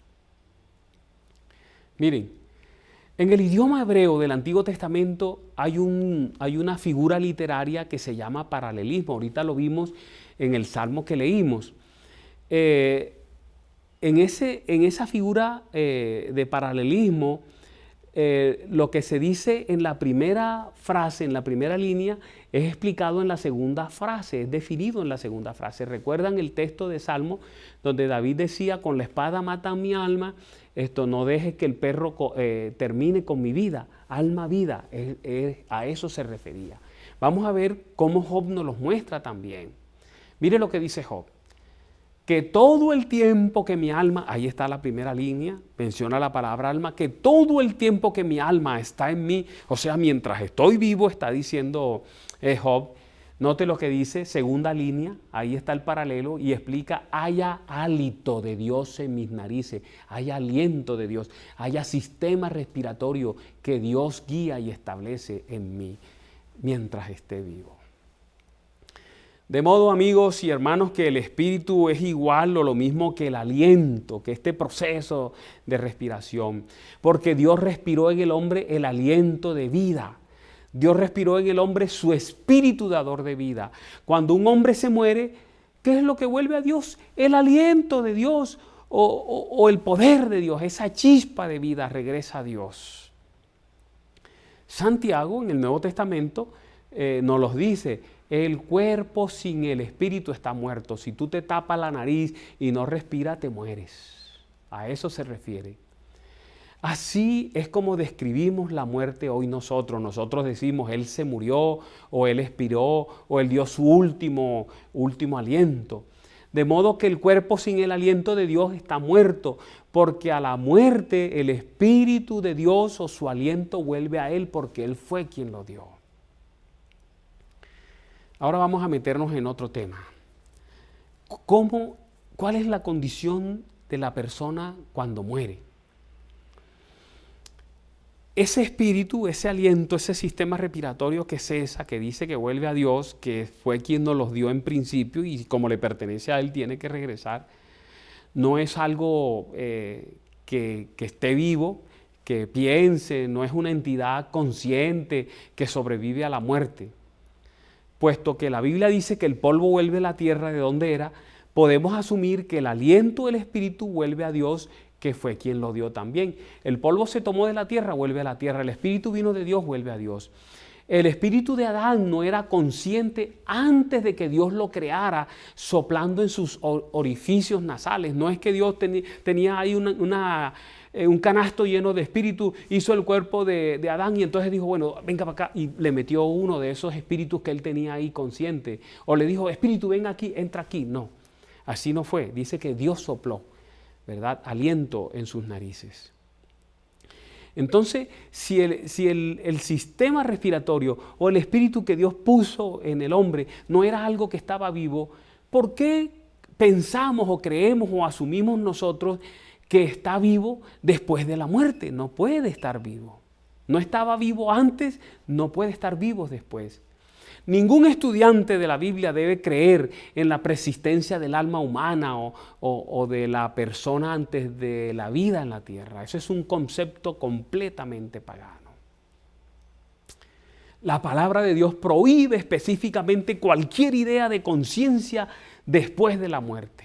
[SPEAKER 2] Miren, en el idioma hebreo del Antiguo Testamento hay una figura literaria que se llama paralelismo. Ahorita lo vimos en el Salmo que leímos. En esa figura de paralelismo, lo que se dice en la primera frase, en la primera línea, es explicado en la segunda frase, es definido en la segunda frase. ¿Recuerdan el texto de Salmo donde David decía, con la espada matan mi alma, no dejes que el perro termine con mi vida, alma vida? A eso se refería. Vamos a ver cómo Job nos los muestra también. Mire lo que dice Job. Que todo el tiempo que mi alma, ahí está la primera línea, menciona la palabra alma, que todo el tiempo que mi alma está en mí, o sea, mientras estoy vivo, está diciendo Job, note lo que dice, segunda línea, ahí está el paralelo y explica, haya hálito de Dios en mis narices, haya aliento de Dios, haya sistema respiratorio que Dios guía y establece en mí mientras esté vivo. De modo, amigos y hermanos, que el espíritu es igual o lo mismo que el aliento, que este proceso de respiración. Porque Dios respiró en el hombre el aliento de vida. Dios respiró en el hombre su espíritu dador de vida. Cuando un hombre se muere, ¿qué es lo que vuelve a Dios? El aliento de Dios o el poder de Dios, esa chispa de vida regresa a Dios. Santiago en el Nuevo Testamento nos los dice. El cuerpo sin el espíritu está muerto. Si tú te tapas la nariz y no respiras, te mueres. A eso se refiere. Así es como describimos la muerte hoy nosotros. Nosotros decimos, Él se murió, o Él expiró, o Él dio su último aliento. De modo que el cuerpo sin el aliento de Dios está muerto, porque a la muerte el Espíritu de Dios o su aliento vuelve a Él, porque Él fue quien lo dio. Ahora vamos a meternos en otro tema. ¿Cuál es la condición de la persona cuando muere? Ese espíritu, ese aliento, ese sistema respiratorio que cesa, que dice que vuelve a Dios, que fue quien nos los dio en principio y como le pertenece a Él tiene que regresar, no es algo que esté vivo, que piense, no es una entidad consciente que sobrevive a la muerte. Puesto que la Biblia dice que el polvo vuelve a la tierra de donde era, podemos asumir que el aliento del Espíritu vuelve a Dios, que fue quien lo dio también. El polvo se tomó de la tierra, vuelve a la tierra. El Espíritu vino de Dios, vuelve a Dios. El espíritu de Adán no era consciente antes de que Dios lo creara, soplando en sus orificios nasales. No es que Dios tenía ahí una un canasto lleno de espíritu, hizo el cuerpo de Adán y entonces dijo, bueno, venga para acá, y le metió uno de esos espíritus que él tenía ahí consciente. O le dijo, espíritu, ven aquí, entra aquí. No, así no fue. Dice que Dios sopló, ¿verdad?, aliento en sus narices. Entonces, si el sistema respiratorio o el espíritu que Dios puso en el hombre no era algo que estaba vivo, ¿por qué pensamos o creemos o asumimos nosotros que está vivo después de la muerte? No puede estar vivo. No estaba vivo antes, no puede estar vivo después. Ningún estudiante de la Biblia debe creer en la persistencia del alma humana o de la persona antes de la vida en la tierra. Eso es un concepto completamente pagano. La palabra de Dios prohíbe específicamente cualquier idea de conciencia después de la muerte.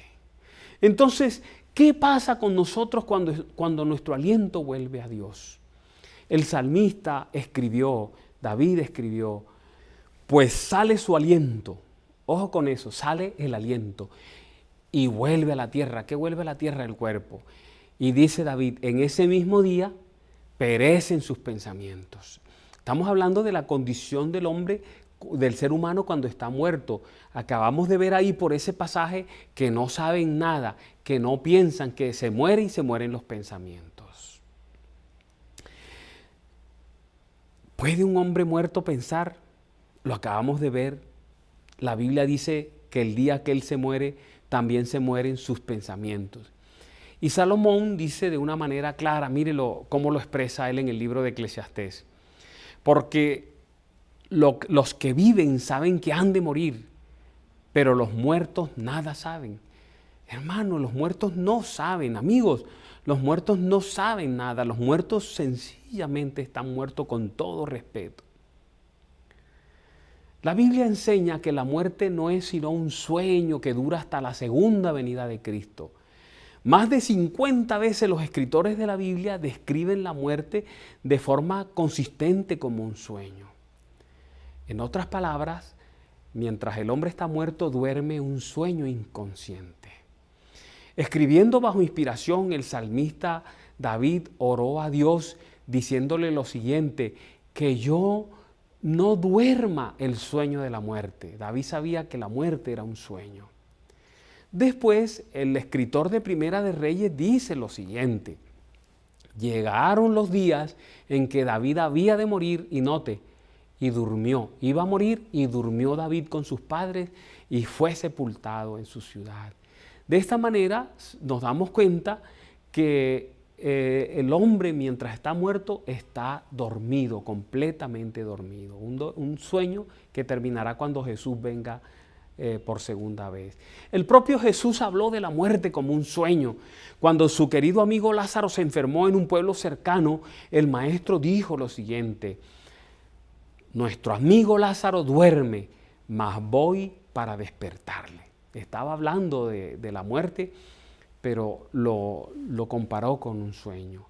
[SPEAKER 2] Entonces, ¿qué pasa con nosotros cuando nuestro aliento vuelve a Dios? El salmista escribió, David escribió, pues sale su aliento, ojo con eso, sale el aliento y vuelve a la tierra. ¿Qué vuelve a la tierra? El cuerpo. Y dice David, en ese mismo día perecen sus pensamientos. Estamos hablando de la condición del hombre, del ser humano cuando está muerto. Acabamos de ver ahí por ese pasaje que no saben nada, que no piensan, que se muere y se mueren los pensamientos. ¿Puede un hombre muerto pensar? Lo acabamos de ver. La Biblia dice que el día que él se muere, también se mueren sus pensamientos. Y Salomón dice de una manera clara, mírelo cómo lo expresa él en el libro de Eclesiastés. Porque los que viven saben que han de morir, pero los muertos nada saben. Hermano, los muertos no saben, amigos, los muertos no saben nada. Los muertos sencillamente están muertos con todo respeto. La Biblia enseña que la muerte no es sino un sueño que dura hasta la segunda venida de Cristo. Más de 50 veces los escritores de la Biblia describen la muerte de forma consistente como un sueño. En otras palabras, mientras el hombre está muerto, duerme un sueño inconsciente. Escribiendo bajo inspiración, el salmista David oró a Dios diciéndole lo siguiente, que yo no duerma el sueño de la muerte. David sabía que la muerte era un sueño. Después, el escritor de Primera de Reyes dice lo siguiente, llegaron los días en que David había de morir, y note, y durmió, iba a morir y durmió David con sus padres y fue sepultado en su ciudad. De esta manera nos damos cuenta que el hombre mientras está muerto está dormido, completamente dormido. Un sueño que terminará cuando Jesús venga por segunda vez. El propio Jesús habló de la muerte como un sueño. Cuando su querido amigo Lázaro se enfermó en un pueblo cercano, el maestro dijo lo siguiente, nuestro amigo Lázaro duerme, mas voy para despertarle. Estaba hablando de la muerte, pero lo comparó con un sueño.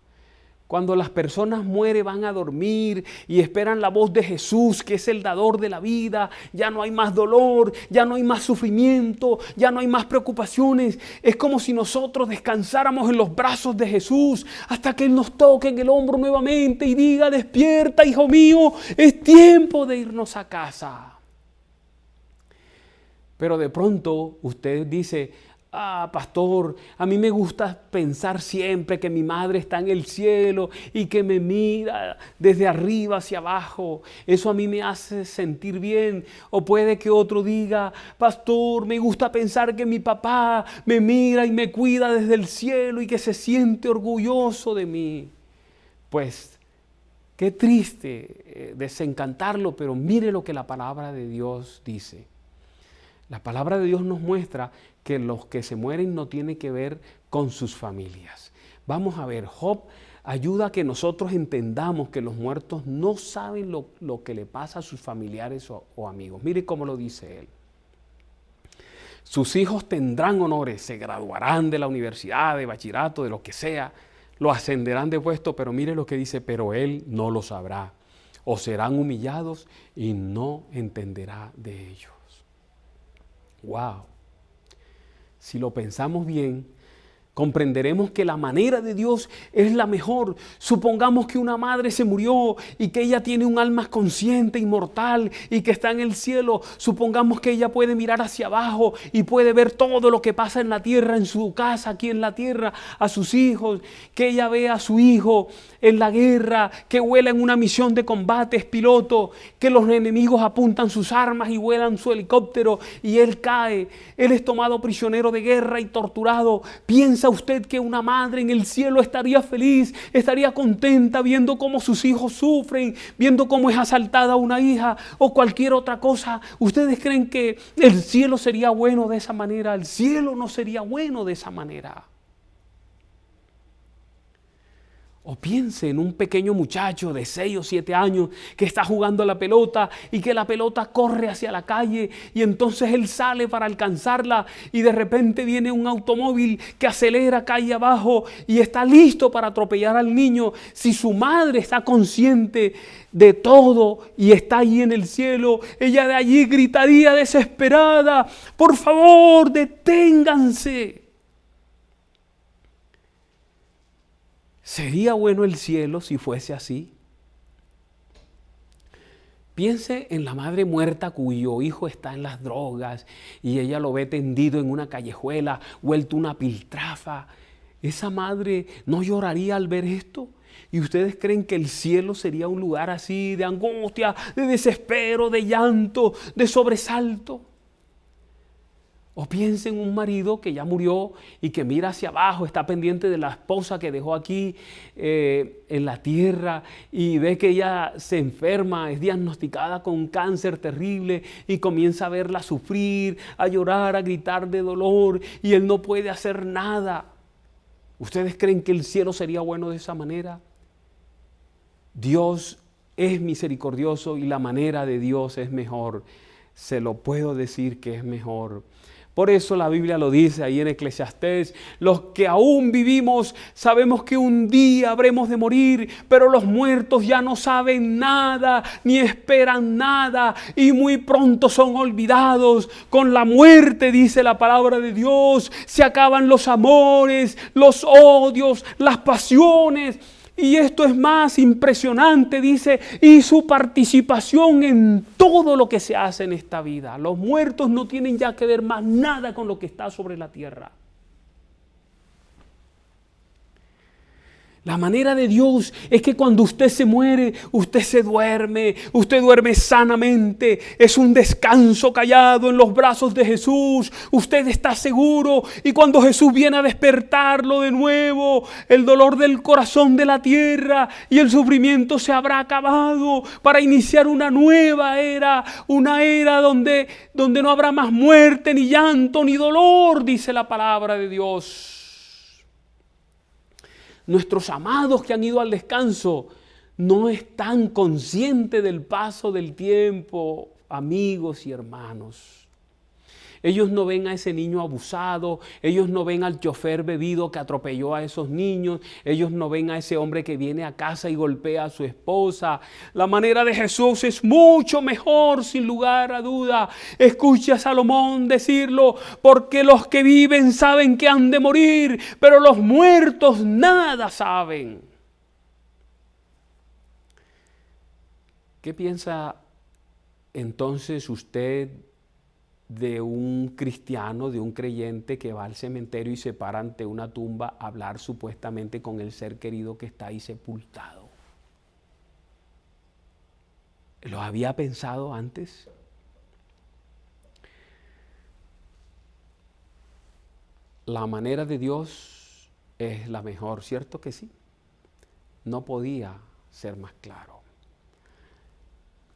[SPEAKER 2] Cuando las personas mueren van a dormir y esperan la voz de Jesús, que es el dador de la vida. Ya no hay más dolor, ya no hay más sufrimiento, ya no hay más preocupaciones. Es como si nosotros descansáramos en los brazos de Jesús hasta que Él nos toque en el hombro nuevamente y diga, despierta, hijo mío, es tiempo de irnos a casa. Pero de pronto usted dice, pastor, a mí me gusta pensar siempre que mi madre está en el cielo y que me mira desde arriba hacia abajo. Eso a mí me hace sentir bien. O puede que otro diga, pastor, me gusta pensar que mi papá me mira y me cuida desde el cielo y que se siente orgulloso de mí. Pues, qué triste desencantarlo, pero mire lo que la palabra de Dios dice. La palabra de Dios nos muestra que los que se mueren no tiene que ver con sus familias. Vamos a ver, Job ayuda a que nosotros entendamos que los muertos no saben lo que le pasa a sus familiares o amigos. Mire cómo lo dice él. Sus hijos tendrán honores, se graduarán de la universidad, de bachillerato, de lo que sea, lo ascenderán de puesto, pero mire lo que dice, pero él no lo sabrá, o serán humillados y no entenderá de ellos. Wow. Si lo pensamos bien, comprenderemos que la manera de Dios es la mejor. Supongamos que una madre se murió y que ella tiene un alma consciente, inmortal y que está en el cielo. Supongamos que ella puede mirar hacia abajo y puede ver todo lo que pasa en la tierra, en su casa, aquí en la tierra, a sus hijos. Que ella vea a su hijo en la guerra, que vuela en una misión de combate, es piloto, que los enemigos apuntan sus armas y vuelan su helicóptero y él cae. Él es tomado prisionero de guerra y torturado. ¿Piensa usted que una madre en el cielo estaría feliz, estaría contenta viendo cómo sus hijos sufren, viendo cómo es asaltada una hija o cualquier otra cosa? ¿Ustedes creen que el cielo sería bueno de esa manera? El cielo no sería bueno de esa manera. O piense en un pequeño muchacho de 6 o 7 años que está jugando a la pelota y que la pelota corre hacia la calle y entonces él sale para alcanzarla y de repente viene un automóvil que acelera calle abajo y está listo para atropellar al niño. Si su madre está consciente de todo y está allí en el cielo, ella de allí gritaría desesperada: por favor, deténganse. ¿Sería bueno el cielo si fuese así? Piense en la madre muerta cuyo hijo está en las drogas y ella lo ve tendido en una callejuela, vuelto una piltrafa. ¿Esa madre no lloraría al ver esto? ¿Y ustedes creen que el cielo sería un lugar así de angustia, de desespero, de llanto, de sobresalto? O piensen en un marido que ya murió y que mira hacia abajo, está pendiente de la esposa que dejó aquí en la tierra y ve que ella se enferma, es diagnosticada con un cáncer terrible y comienza a verla sufrir, a llorar, a gritar de dolor y él no puede hacer nada. ¿Ustedes creen que el cielo sería bueno de esa manera? Dios es misericordioso y la manera de Dios es mejor. Se lo puedo decir que es mejor. Por eso la Biblia lo dice ahí en Eclesiastés: los que aún vivimos sabemos que un día habremos de morir, pero los muertos ya no saben nada ni esperan nada y muy pronto son olvidados. Con la muerte, dice la palabra de Dios, se acaban los amores, los odios, las pasiones. Y esto es más impresionante, dice, y su participación en todo lo que se hace en esta vida. Los muertos no tienen ya que ver más nada con lo que está sobre la tierra. La manera de Dios es que cuando usted se muere, usted duerme sanamente, es un descanso callado en los brazos de Jesús, usted está seguro y cuando Jesús viene a despertarlo de nuevo, el dolor del corazón de la tierra y el sufrimiento se habrá acabado para iniciar una nueva era, una era donde no habrá más muerte, ni llanto, ni dolor, dice la palabra de Dios. Nuestros amados que han ido al descanso no están conscientes del paso del tiempo, amigos y hermanos. Ellos no ven a ese niño abusado, ellos no ven al chofer bebido que atropelló a esos niños, ellos no ven a ese hombre que viene a casa y golpea a su esposa. La manera de Jesús es mucho mejor, sin lugar a duda. Escucha a Salomón decirlo: porque los que viven saben que han de morir, pero los muertos nada saben. ¿Qué piensa entonces usted de un cristiano, de un creyente que va al cementerio y se para ante una tumba a hablar supuestamente con el ser querido que está ahí sepultado? ¿Lo había pensado antes? La manera de Dios es la mejor, ¿cierto que sí? No podía ser más claro.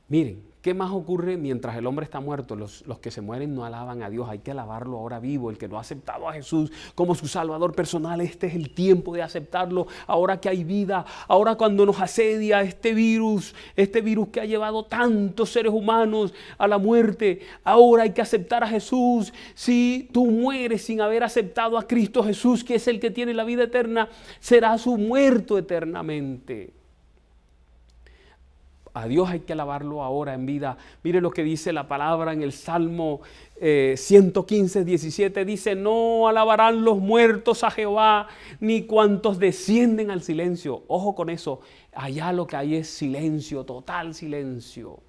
[SPEAKER 2] Miren, ¿qué más ocurre mientras el hombre está muerto? Los que se mueren no alaban a Dios, hay que alabarlo ahora vivo. El que no ha aceptado a Jesús como su Salvador personal, este es el tiempo de aceptarlo. Ahora que hay vida, ahora cuando nos asedia este virus que ha llevado tantos seres humanos a la muerte, ahora hay que aceptar a Jesús. Si tú mueres sin haber aceptado a Cristo Jesús, que es el que tiene la vida eterna, serás muerto eternamente. A Dios hay que alabarlo ahora en vida. Mire lo que dice la palabra en el Salmo 115, 17. Dice, no alabarán los muertos a Jehová, ni cuantos descienden al silencio. Ojo con eso, allá lo que hay es silencio, total silencio.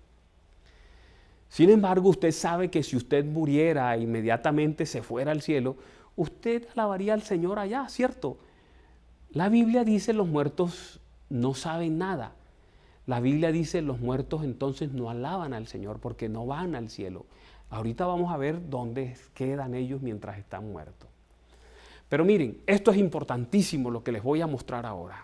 [SPEAKER 2] Sin embargo, usted sabe que si usted muriera e inmediatamente se fuera al cielo, usted alabaría al Señor allá, ¿cierto? La Biblia dice los muertos no saben nada. La Biblia dice los muertos entonces no alaban al Señor porque no van al cielo. Ahorita vamos a ver dónde quedan ellos mientras están muertos. Pero miren, esto es importantísimo lo que les voy a mostrar ahora.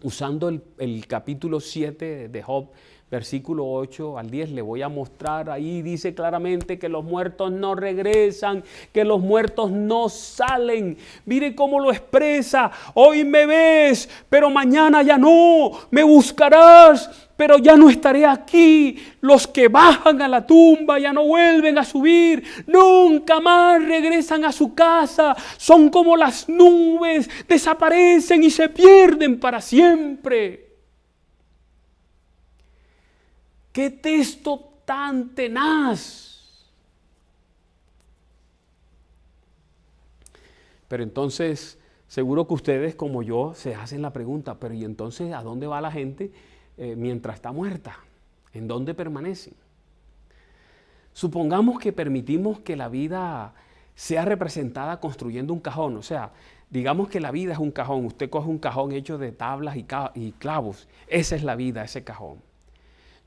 [SPEAKER 2] Usando el capítulo 7 de Job, versículo 8 al 10, le voy a mostrar, ahí dice claramente que los muertos no regresan, que los muertos no salen. Mire cómo lo expresa: hoy me ves, pero mañana ya no, me buscarás, pero ya no estaré aquí. Los que bajan a la tumba ya no vuelven a subir, nunca más regresan a su casa, son como las nubes, desaparecen y se pierden para siempre. ¡Qué texto tan tenaz! Pero entonces, seguro que ustedes como yo se hacen la pregunta, pero ¿y entonces a dónde va la gente mientras está muerta? ¿En dónde permanecen? Supongamos que permitimos que la vida sea representada construyendo un cajón. O sea, digamos que la vida es un cajón. Usted coge un cajón hecho de tablas y clavos. Esa es la vida, ese cajón.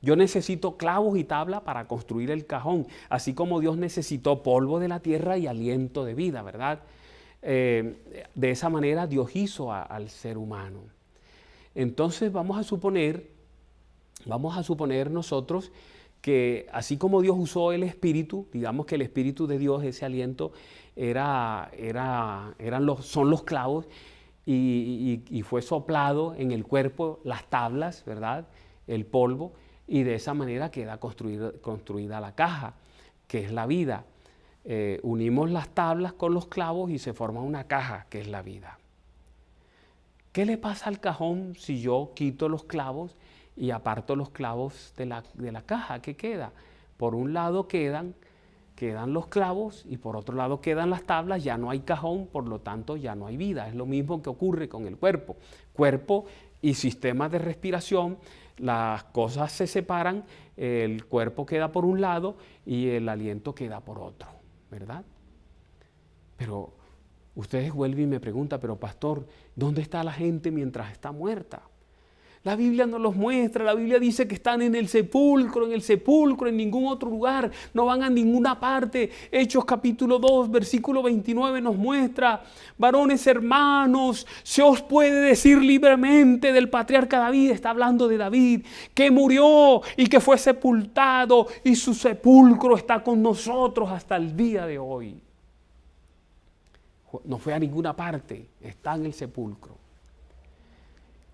[SPEAKER 2] Yo necesito clavos y tabla para construir el cajón, así como Dios necesitó polvo de la tierra y aliento de vida, ¿verdad? De esa manera Dios hizo al ser humano. Entonces vamos a suponer nosotros que así como Dios usó el Espíritu, digamos que el Espíritu de Dios, ese aliento, son los clavos y fue soplado en el cuerpo las tablas, ¿verdad? El polvo. Y de esa manera queda construida la caja, que es la vida. Unimos las tablas con los clavos y se forma una caja, que es la vida. ¿Qué le pasa al cajón si yo quito los clavos y aparto los clavos de la caja? ¿Qué queda? Por un lado quedan los clavos y por otro lado quedan las tablas. Ya no hay cajón, por lo tanto ya no hay vida. Es lo mismo que ocurre con el cuerpo. Cuerpo y sistema de respiración. Las cosas se separan, el cuerpo queda por un lado y el aliento queda por otro, ¿verdad? Pero ustedes vuelven y me preguntan, pero pastor, ¿dónde está la gente mientras está muerta? La Biblia no los muestra, la Biblia dice que están en el sepulcro, en ningún otro lugar, no van a ninguna parte. Hechos capítulo 2, versículo 29 nos muestra: varones hermanos, se os puede decir libremente del patriarca David, está hablando de David, que murió y que fue sepultado y su sepulcro está con nosotros hasta el día de hoy. No fue a ninguna parte, está en el sepulcro.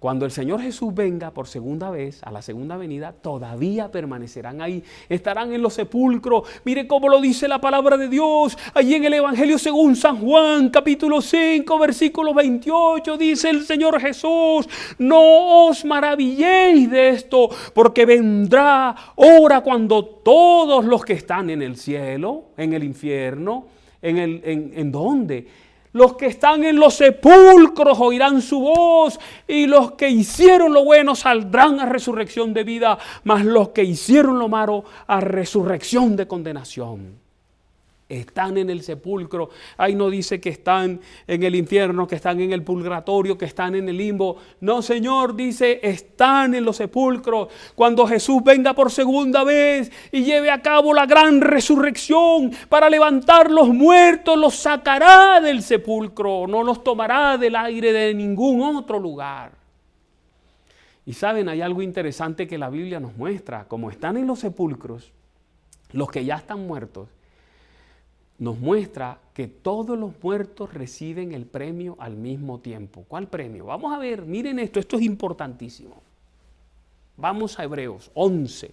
[SPEAKER 2] Cuando el Señor Jesús venga por segunda vez, a la segunda venida, todavía permanecerán ahí, estarán en los sepulcros. Mire cómo lo dice la palabra de Dios, allí en el Evangelio según San Juan, capítulo 5, versículo 28, dice el Señor Jesús: no os maravilléis de esto, porque vendrá hora cuando todos los que están en el cielo, en el infierno, ¿en dónde? Los que están en los sepulcros oirán su voz, y los que hicieron lo bueno saldrán a resurrección de vida, mas los que hicieron lo malo a resurrección de condenación. Están en el sepulcro. Ahí no dice que están en el infierno, que están en el purgatorio, que están en el limbo. No, Señor, dice, están en los sepulcros. Cuando Jesús venga por segunda vez y lleve a cabo la gran resurrección para levantar los muertos, los sacará del sepulcro, no los tomará del aire de ningún otro lugar. Y saben, hay algo interesante que la Biblia nos muestra. Como están en los sepulcros, los que ya están muertos, nos muestra que todos los muertos reciben el premio al mismo tiempo. ¿Cuál premio? Vamos a ver, miren esto es importantísimo. Vamos a Hebreos 11,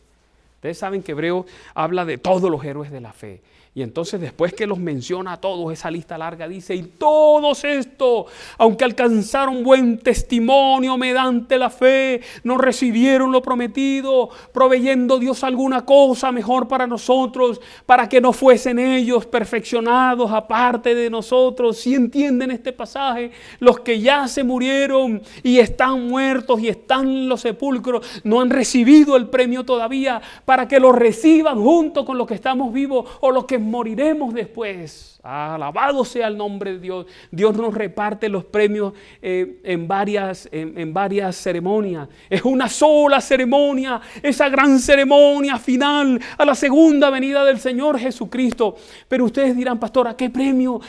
[SPEAKER 2] Ustedes saben que Hebreo habla de todos los héroes de la fe. Y entonces después que los menciona a todos, esa lista larga dice, y todos estos, aunque alcanzaron buen testimonio mediante la fe, no recibieron lo prometido, proveyendo Dios alguna cosa mejor para nosotros, para que no fuesen ellos perfeccionados aparte de nosotros. Si entienden este pasaje, los que ya se murieron y están muertos y están en los sepulcros, no han recibido el premio todavía, para que lo reciban junto con los que estamos vivos o los que moriremos después. Alabado sea el nombre de Dios. Dios nos reparte los premios en varias ceremonias. Es una sola ceremonia, esa gran ceremonia final a la segunda venida del Señor Jesucristo. Pero ustedes dirán, pastor, ¿a qué premio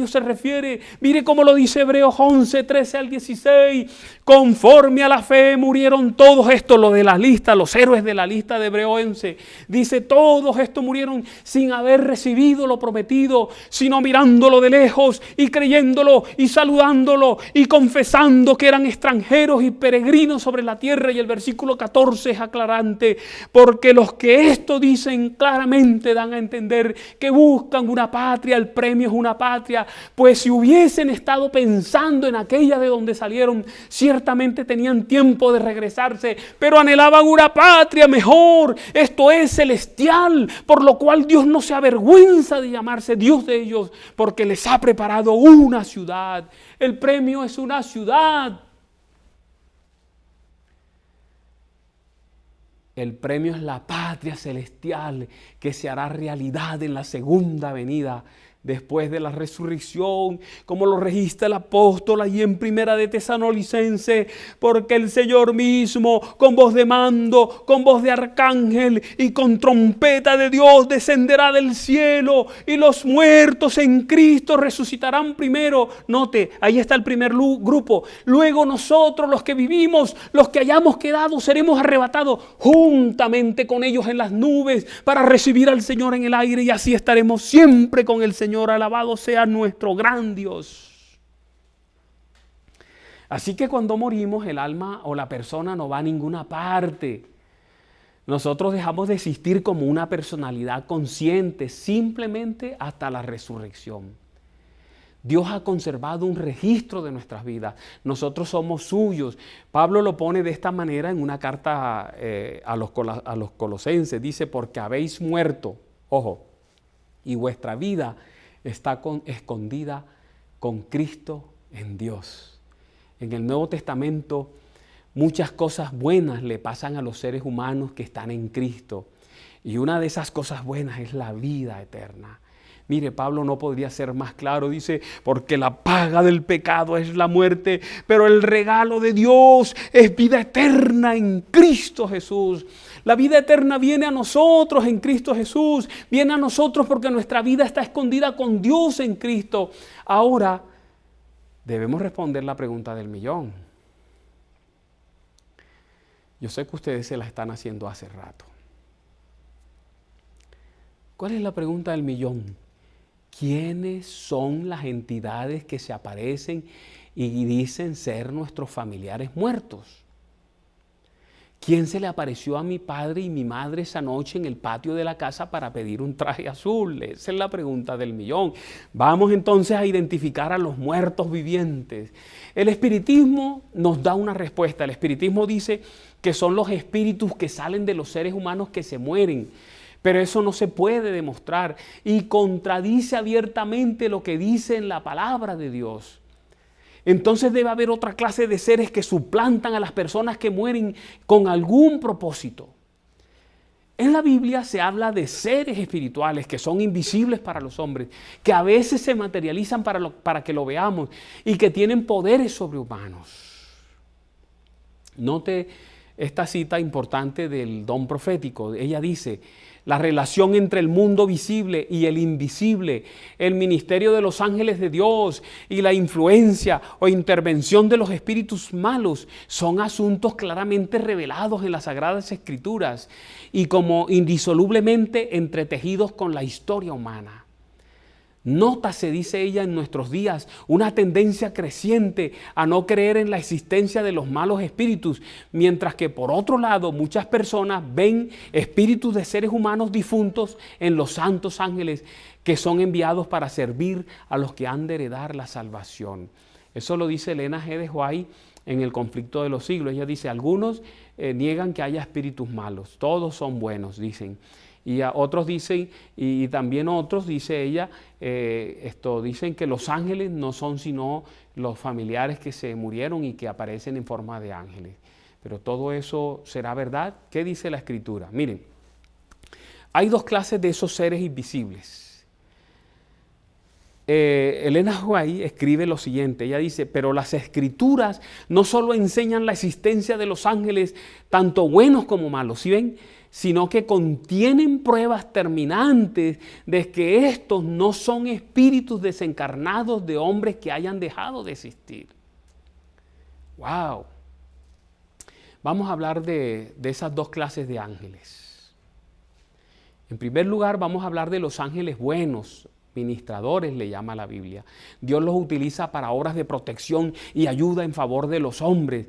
[SPEAKER 2] se refiere? Mire cómo lo dice Hebreos 11, 13 al 16. Conforme a la fe murieron todos estos, lo de la lista, los héroes de la lista de Hebreos 11. Dice, todos estos murieron sin haber recibido lo prometido, sino mirándolo de lejos y creyéndolo y saludándolo y confesando que eran extranjeros y peregrinos sobre la tierra. Y el versículo 14 es aclarante, porque los que esto dicen claramente dan a entender que buscan una patria, el premio es una patria, pues si hubiesen estado pensando en aquella de donde salieron, ciertamente tenían tiempo de regresarse, pero anhelaban una patria mejor, esto es celestial, por lo cual Dios no se avergüenza de llamarse Dios de ellos, porque les ha preparado una ciudad. El premio es una ciudad. El premio es la patria celestial que se hará realidad en la segunda venida, después de la resurrección, como lo registra el apóstol allí en Primera de Tesalonicenses, porque el Señor mismo, con voz de mando, con voz de arcángel y con trompeta de Dios, descenderá del cielo, y los muertos en Cristo resucitarán primero. Note, ahí está el primer grupo. Luego nosotros, los que vivimos, los que hayamos quedado, seremos arrebatados juntamente con ellos en las nubes para recibir al Señor en el aire, y así estaremos siempre con el Señor. Alabado sea nuestro gran Dios. Así que cuando morimos, el alma o la persona no va a ninguna parte. Nosotros dejamos de existir como una personalidad consciente simplemente hasta la resurrección. Dios ha conservado un registro de nuestras vidas. Nosotros somos suyos. Pablo lo pone de esta manera en una carta a los Colosenses. Dice, porque habéis muerto, ojo, y vuestra vida está escondida con Cristo en Dios. En el Nuevo Testamento muchas cosas buenas le pasan a los seres humanos que están en Cristo. Y una de esas cosas buenas es la vida eterna. Mire, Pablo no podría ser más claro. Dice, porque la paga del pecado es la muerte, pero el regalo de Dios es vida eterna en Cristo Jesús. La vida eterna viene a nosotros en Cristo Jesús. Viene a nosotros porque nuestra vida está escondida con Dios en Cristo. Ahora, debemos responder la pregunta del millón. Yo sé que ustedes se la están haciendo hace rato. ¿Cuál es la pregunta del millón? ¿Quiénes son las entidades que se aparecen y dicen ser nuestros familiares muertos? ¿Quién se le apareció a mi padre y mi madre esa noche en el patio de la casa para pedir un traje azul? Esa es la pregunta del millón. Vamos entonces a identificar a los muertos vivientes. El espiritismo nos da una respuesta. El espiritismo dice que son los espíritus que salen de los seres humanos que se mueren. Pero eso no se puede demostrar y contradice abiertamente lo que dice en la palabra de Dios. Entonces debe haber otra clase de seres que suplantan a las personas que mueren con algún propósito. En la Biblia se habla de seres espirituales que son invisibles para los hombres, que a veces se materializan para que lo veamos y que tienen poderes sobrehumanos. Note esta cita importante del don profético. Ella dice, la relación entre el mundo visible y el invisible, el ministerio de los ángeles de Dios y la influencia o intervención de los espíritus malos son asuntos claramente revelados en las Sagradas Escrituras y como indisolublemente entretejidos con la historia humana. Nótase, dice ella, en nuestros días una tendencia creciente a no creer en la existencia de los malos espíritus, mientras que por otro lado muchas personas ven espíritus de seres humanos difuntos en los santos ángeles que son enviados para servir a los que han de heredar la salvación. Eso lo dice Elena G. de White en El conflicto de los siglos. Ella dice, algunos niegan que haya espíritus malos, todos son buenos, dicen. Y a otros dicen, y también otros, dice ella, dicen que los ángeles no son sino los familiares que se murieron y que aparecen en forma de ángeles. Pero todo eso será verdad. ¿Qué dice la Escritura? Miren, hay dos clases de esos seres invisibles. Elena White escribe lo siguiente, ella dice, pero las Escrituras no solo enseñan la existencia de los ángeles, tanto buenos como malos, ¿sí ven?, sino que contienen pruebas terminantes de que estos no son espíritus desencarnados de hombres que hayan dejado de existir. ¡Wow! Vamos a hablar de esas dos clases de ángeles. En primer lugar, vamos a hablar de los ángeles buenos, ministradores le llama la Biblia. Dios los utiliza para obras de protección y ayuda en favor de los hombres.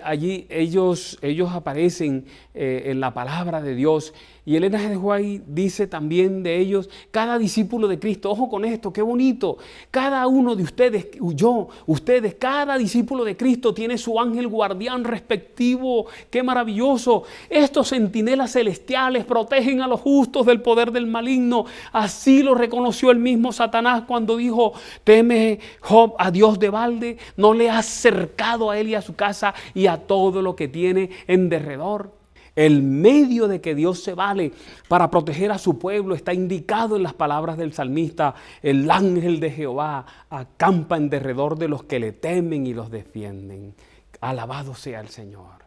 [SPEAKER 2] Allí ellos aparecen en la palabra de Dios. Y Elena G. de White dice también de ellos, cada discípulo de Cristo, ojo con esto, qué bonito, cada uno de ustedes, cada discípulo de Cristo tiene su ángel guardián respectivo, qué maravilloso. Estos centinelas celestiales protegen a los justos del poder del maligno. Así lo reconoció el mismo Satanás cuando dijo, teme Job a Dios de balde, no le has cercado a él y a su casa y a todo lo que tiene en derredor. El medio de que Dios se vale para proteger a su pueblo está indicado en las palabras del salmista. El ángel de Jehová acampa en derredor de los que le temen y los defienden. Alabado sea el Señor.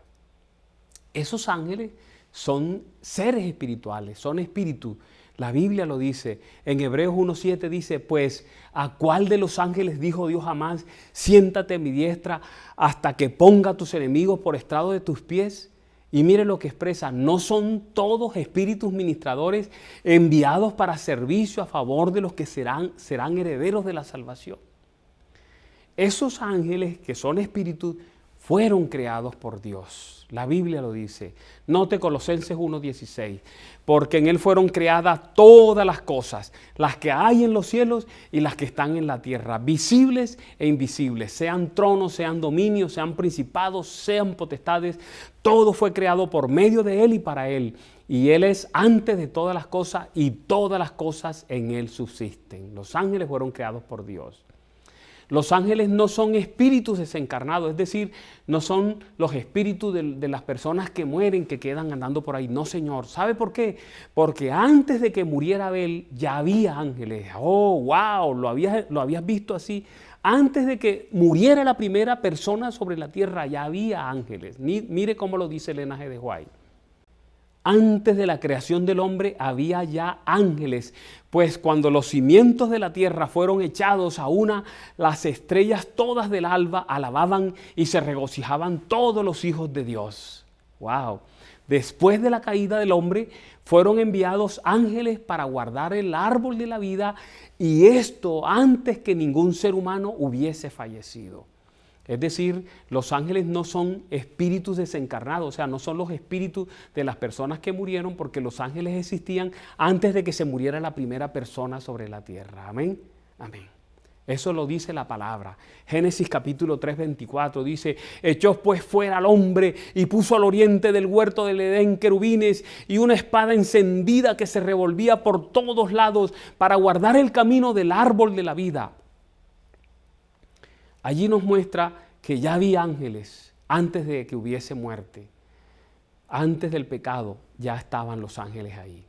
[SPEAKER 2] Esos ángeles son seres espirituales, son espíritus. La Biblia lo dice. En Hebreos 1:7 dice, pues, ¿a cuál de los ángeles dijo Dios jamás, siéntate a mi diestra hasta que ponga a tus enemigos por estrado de tus pies? Y mire lo que expresa, ¿no son todos espíritus ministradores enviados para servicio a favor de los que serán herederos de la salvación? Esos ángeles que son espíritus fueron creados por Dios. La Biblia lo dice. Note Colosenses 1:16. Porque en Él fueron creadas todas las cosas, las que hay en los cielos y las que están en la tierra, visibles e invisibles, sean tronos, sean dominios, sean principados, sean potestades. Todo fue creado por medio de Él y para Él. Y Él es antes de todas las cosas y todas las cosas en Él subsisten. Los ángeles fueron creados por Dios. Los ángeles no son espíritus desencarnados, es decir, no son los espíritus de las personas que mueren, que quedan andando por ahí. No, Señor. ¿Sabe por qué? Porque antes de que muriera Abel ya había ángeles. Oh, wow, lo habías visto así. Antes de que muriera la primera persona sobre la tierra ya había ángeles. Mire cómo lo dice Elena G. de White. Antes de la creación del hombre había ya ángeles, pues cuando los cimientos de la tierra fueron echados a una, las estrellas todas del alba alababan y se regocijaban todos los hijos de Dios. ¡Wow! Después de la caída del hombre fueron enviados ángeles para guardar el árbol de la vida, y esto antes que ningún ser humano hubiese fallecido. Es decir, los ángeles no son espíritus desencarnados, o sea, no son los espíritus de las personas que murieron, porque los ángeles existían antes de que se muriera la primera persona sobre la tierra. Amén. Amén. Eso lo dice la palabra. Génesis capítulo 3:24 dice, echó pues fuera al hombre y puso al oriente del huerto del Edén querubines y una espada encendida que se revolvía por todos lados para guardar el camino del árbol de la vida. Allí nos muestra que ya había ángeles antes de que hubiese muerte. Antes del pecado ya estaban los ángeles ahí.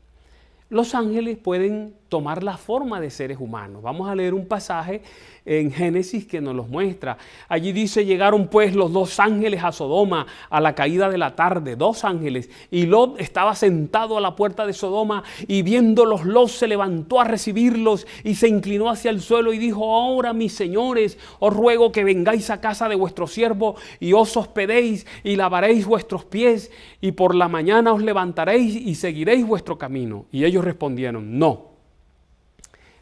[SPEAKER 2] Los ángeles pueden tomar la forma de seres humanos. Vamos a leer un pasaje en Génesis que nos los muestra. Allí dice, llegaron pues los dos ángeles a Sodoma a la caída de la tarde, dos ángeles, y Lot estaba sentado a la puerta de Sodoma, y viéndolos Lot se levantó a recibirlos y se inclinó hacia el suelo y dijo, ahora mis señores, os ruego que vengáis a casa de vuestro siervo y os hospedéis y lavaréis vuestros pies, y por la mañana os levantaréis y seguiréis vuestro camino. Y ellos respondieron, no.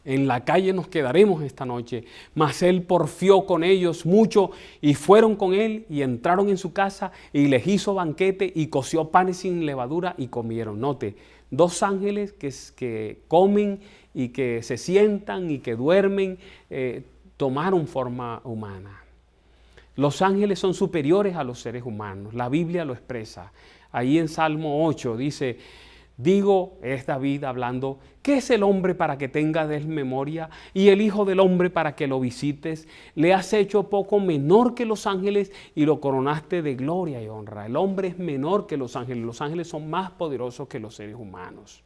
[SPEAKER 2] en la calle nos quedaremos esta noche. Mas él porfió con ellos mucho y fueron con él y entraron en su casa y les hizo banquete y coció panes sin levadura y comieron. Note, dos ángeles que comen y que se sientan y que duermen, tomaron forma humana. Los ángeles son superiores a los seres humanos. La Biblia lo expresa. Ahí en Salmo 8 dice, digo, es David hablando, ¿qué es el hombre para que tenga de él memoria? Y el hijo del hombre para que lo visites. Le has hecho poco menor que los ángeles y lo coronaste de gloria y honra. El hombre es menor que los ángeles son más poderosos que los seres humanos.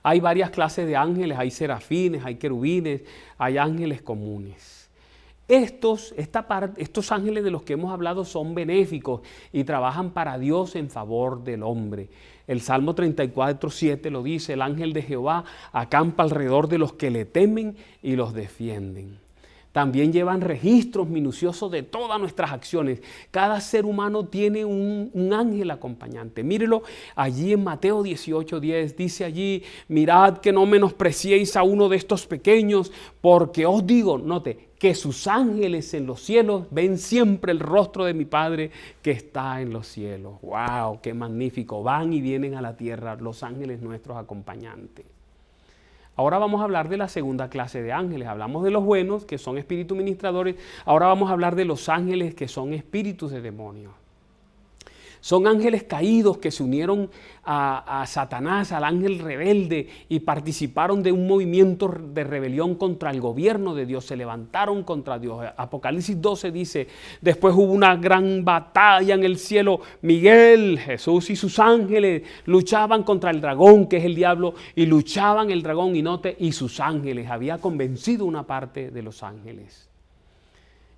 [SPEAKER 2] Hay varias clases de ángeles, hay serafines, hay querubines, hay ángeles comunes. Estos ángeles de los que hemos hablado son benéficos y trabajan para Dios en favor del hombre. El Salmo 34:7 lo dice, el ángel de Jehová acampa alrededor de los que le temen y los defienden. También llevan registros minuciosos de todas nuestras acciones. Cada ser humano tiene un ángel acompañante. Mírelo allí en Mateo 18:10. Dice allí, mirad que no menospreciéis a uno de estos pequeños, porque os digo, note, que sus ángeles en los cielos ven siempre el rostro de mi Padre que está en los cielos. ¡Wow! ¡Qué magnífico! Van y vienen a la tierra los ángeles nuestros acompañantes. Ahora vamos a hablar de la segunda clase de ángeles. Hablamos de los buenos, que son espíritus ministradores. Ahora vamos a hablar de los ángeles, que son espíritus de demonios. Son ángeles caídos que se unieron a Satanás, al ángel rebelde, y participaron de un movimiento de rebelión contra el gobierno de Dios. Se levantaron contra Dios. Apocalipsis 12 dice, después hubo una gran batalla en el cielo. Miguel, Jesús y sus ángeles luchaban contra el dragón, que es el diablo, y luchaban el dragón, y sus ángeles. Había convencido una parte de los ángeles.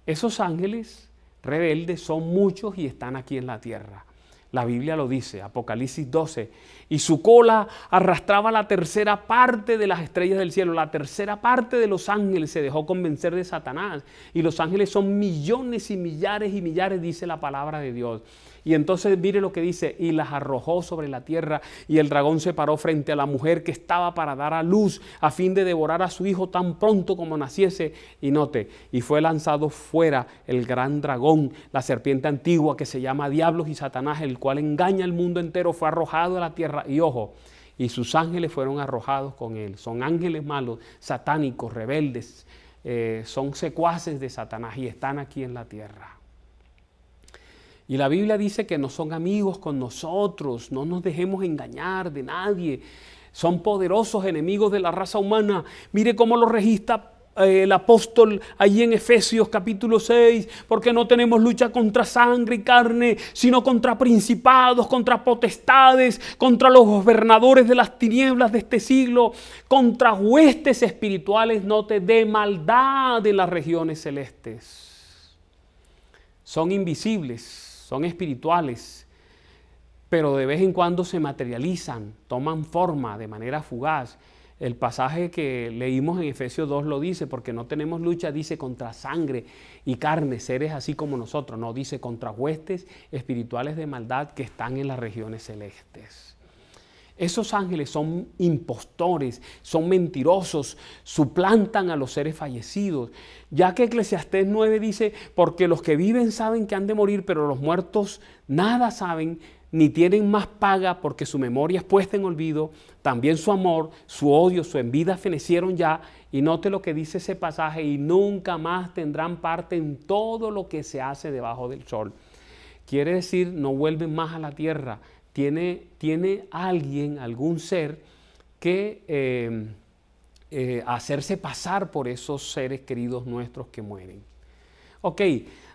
[SPEAKER 2] Esos ángeles rebeldes son muchos y están aquí en la tierra. La Biblia lo dice, Apocalipsis 12, y su cola arrastraba la tercera parte de las estrellas del cielo. La tercera parte de los ángeles se dejó convencer de Satanás. Y los ángeles son millones y millares, dice la palabra de Dios. Y entonces mire lo que dice, y las arrojó sobre la tierra, y el dragón se paró frente a la mujer que estaba para dar a luz, a fin de devorar a su hijo tan pronto como naciese. Y note, y fue lanzado fuera el gran dragón, la serpiente antigua que se llama Diablos y Satanás, el cual engaña al mundo entero, fue arrojado a la tierra. Y ojo, y sus ángeles fueron arrojados con él. Son ángeles malos, satánicos, rebeldes, son secuaces de Satanás y están aquí en la tierra. Y la Biblia dice que no son amigos con nosotros, no nos dejemos engañar de nadie. Son poderosos enemigos de la raza humana. Mire cómo lo registra el apóstol allí en Efesios capítulo 6, porque no tenemos lucha contra sangre y carne, sino contra principados, contra potestades, contra los gobernadores de las tinieblas de este siglo, contra huestes espirituales, note, de maldad en las regiones celestes. Son invisibles. Son espirituales, pero de vez en cuando se materializan, toman forma de manera fugaz. El pasaje que leímos en Efesios 2 lo dice, porque no tenemos lucha, dice, contra sangre y carne, seres así como nosotros. No, dice contra huestes espirituales de maldad que están en las regiones celestes. Esos ángeles son impostores, son mentirosos, suplantan a los seres fallecidos. Ya que Eclesiastés 9 dice, porque los que viven saben que han de morir, pero los muertos nada saben, ni tienen más paga porque su memoria es puesta en olvido. También su amor, su odio, su envidia fenecieron ya. Y note lo que dice ese pasaje, y nunca más tendrán parte en todo lo que se hace debajo del sol. Quiere decir, no vuelven más a la tierra. Tiene alguien, algún ser que hacerse pasar por esos seres queridos nuestros que mueren. Ok,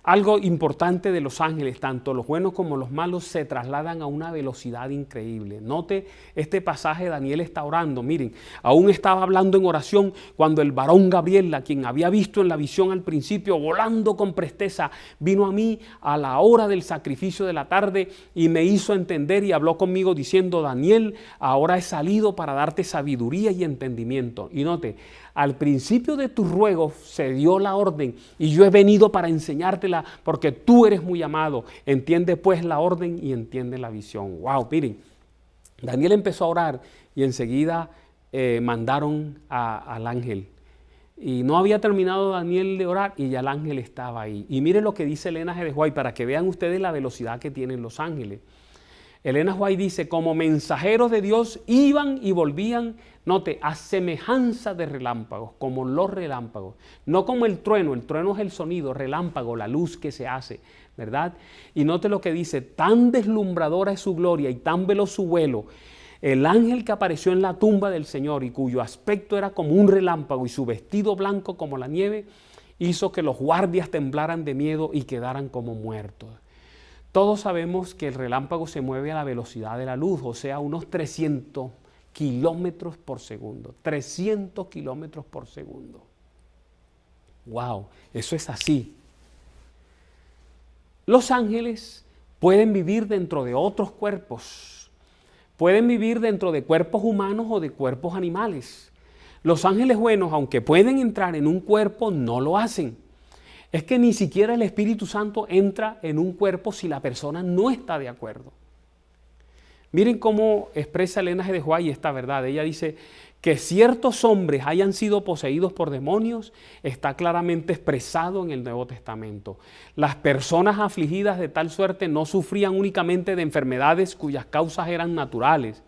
[SPEAKER 2] algo importante de los ángeles, tanto los buenos como los malos, se trasladan a una velocidad increíble. Note este pasaje, Daniel está orando, miren, aún estaba hablando en oración cuando el varón Gabriel, a quien había visto en la visión al principio, volando con presteza, vino a mí a la hora del sacrificio de la tarde y me hizo entender y habló conmigo diciendo, Daniel, ahora he salido para darte sabiduría y entendimiento. Y note, al principio de tus ruegos se dio la orden y yo he venido para enseñártela porque tú eres muy amado. Entiende pues la orden y entiende la visión. Wow, miren, Daniel empezó a orar y enseguida mandaron al ángel. Y no había terminado Daniel de orar y ya el ángel estaba ahí. Y miren lo que dice Elena G. de White para que vean ustedes la velocidad que tienen los ángeles. Elena White dice, como mensajeros de Dios iban y volvían, note, a semejanza de relámpagos, como los relámpagos. No como el trueno es el sonido, relámpago, la luz que se hace, ¿verdad? Y note lo que dice, tan deslumbradora es su gloria y tan veloz su vuelo. El ángel que apareció en la tumba del Señor y cuyo aspecto era como un relámpago y su vestido blanco como la nieve, hizo que los guardias temblaran de miedo y quedaran como muertos. Todos sabemos que el relámpago se mueve a la velocidad de la luz, o sea, unos 300 kilómetros por segundo. 300 kilómetros por segundo. ¡Wow! Eso es así. Los ángeles pueden vivir dentro de otros cuerpos. Pueden vivir dentro de cuerpos humanos o de cuerpos animales. Los ángeles buenos, aunque pueden entrar en un cuerpo, no lo hacen. Es que ni siquiera el Espíritu Santo entra en un cuerpo si la persona no está de acuerdo. Miren cómo expresa Elena G. de White esta verdad. Ella dice que ciertos hombres hayan sido poseídos por demonios está claramente expresado en el Nuevo Testamento. Las personas afligidas de tal suerte no sufrían únicamente de enfermedades cuyas causas eran naturales.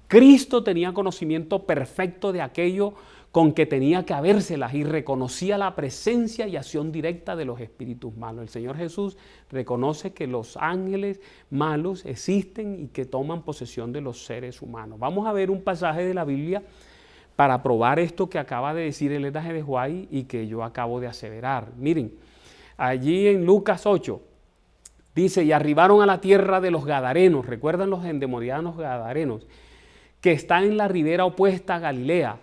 [SPEAKER 2] Cristo tenía conocimiento perfecto de aquello con que tenía que habérselas y reconocía la presencia y acción directa de los espíritus malos. El Señor Jesús reconoce que los ángeles malos existen y que toman posesión de los seres humanos. Vamos a ver un pasaje de la Biblia para probar esto que acaba de decir Elena G. de White y que yo acabo de aseverar. Miren, allí en Lucas 8 dice, y arribaron a la tierra de los Gadarenos, ¿recuerdan los endemoniados Gadarenos? Que está en la ribera opuesta a Galilea.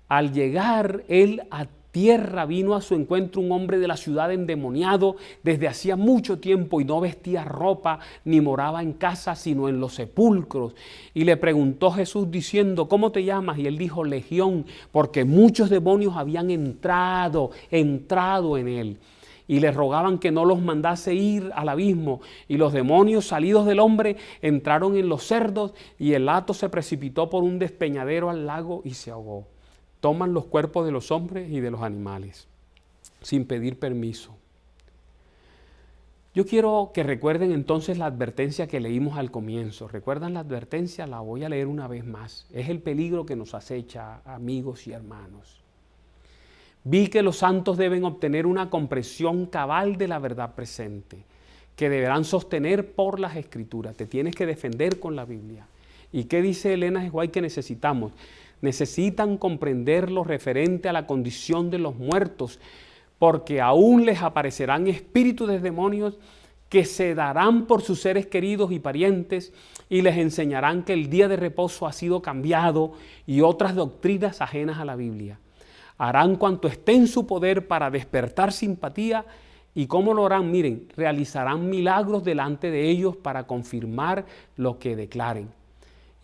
[SPEAKER 2] Al llegar él a tierra, vino a su encuentro un hombre de la ciudad endemoniado desde hacía mucho tiempo y no vestía ropa ni moraba en casa, sino en los sepulcros. Y le preguntó Jesús diciendo, ¿cómo te llamas? Y él dijo, Legión, porque muchos demonios habían entrado en él. Y le rogaban que no los mandase ir al abismo. Y los demonios salidos del hombre entraron en los cerdos y el hato se precipitó por un despeñadero al lago y se ahogó. Toman los cuerpos de los hombres y de los animales, sin pedir permiso. Yo quiero que recuerden entonces la advertencia que leímos al comienzo. ¿Recuerdan la advertencia? La voy a leer una vez más. Es el peligro que nos acecha, amigos y hermanos. Vi que los santos deben obtener una comprensión cabal de la verdad presente, que deberán sostener por las Escrituras. Te tienes que defender con la Biblia. ¿Y qué dice Elena G. White que necesitamos? Necesitan comprender lo referente a la condición de los muertos, porque aún les aparecerán espíritus de demonios que se darán por sus seres queridos y parientes y les enseñarán que el día de reposo ha sido cambiado y otras doctrinas ajenas a la Biblia. Harán cuanto esté en su poder para despertar simpatía y ¿cómo lo harán? Miren, realizarán milagros delante de ellos para confirmar lo que declaren.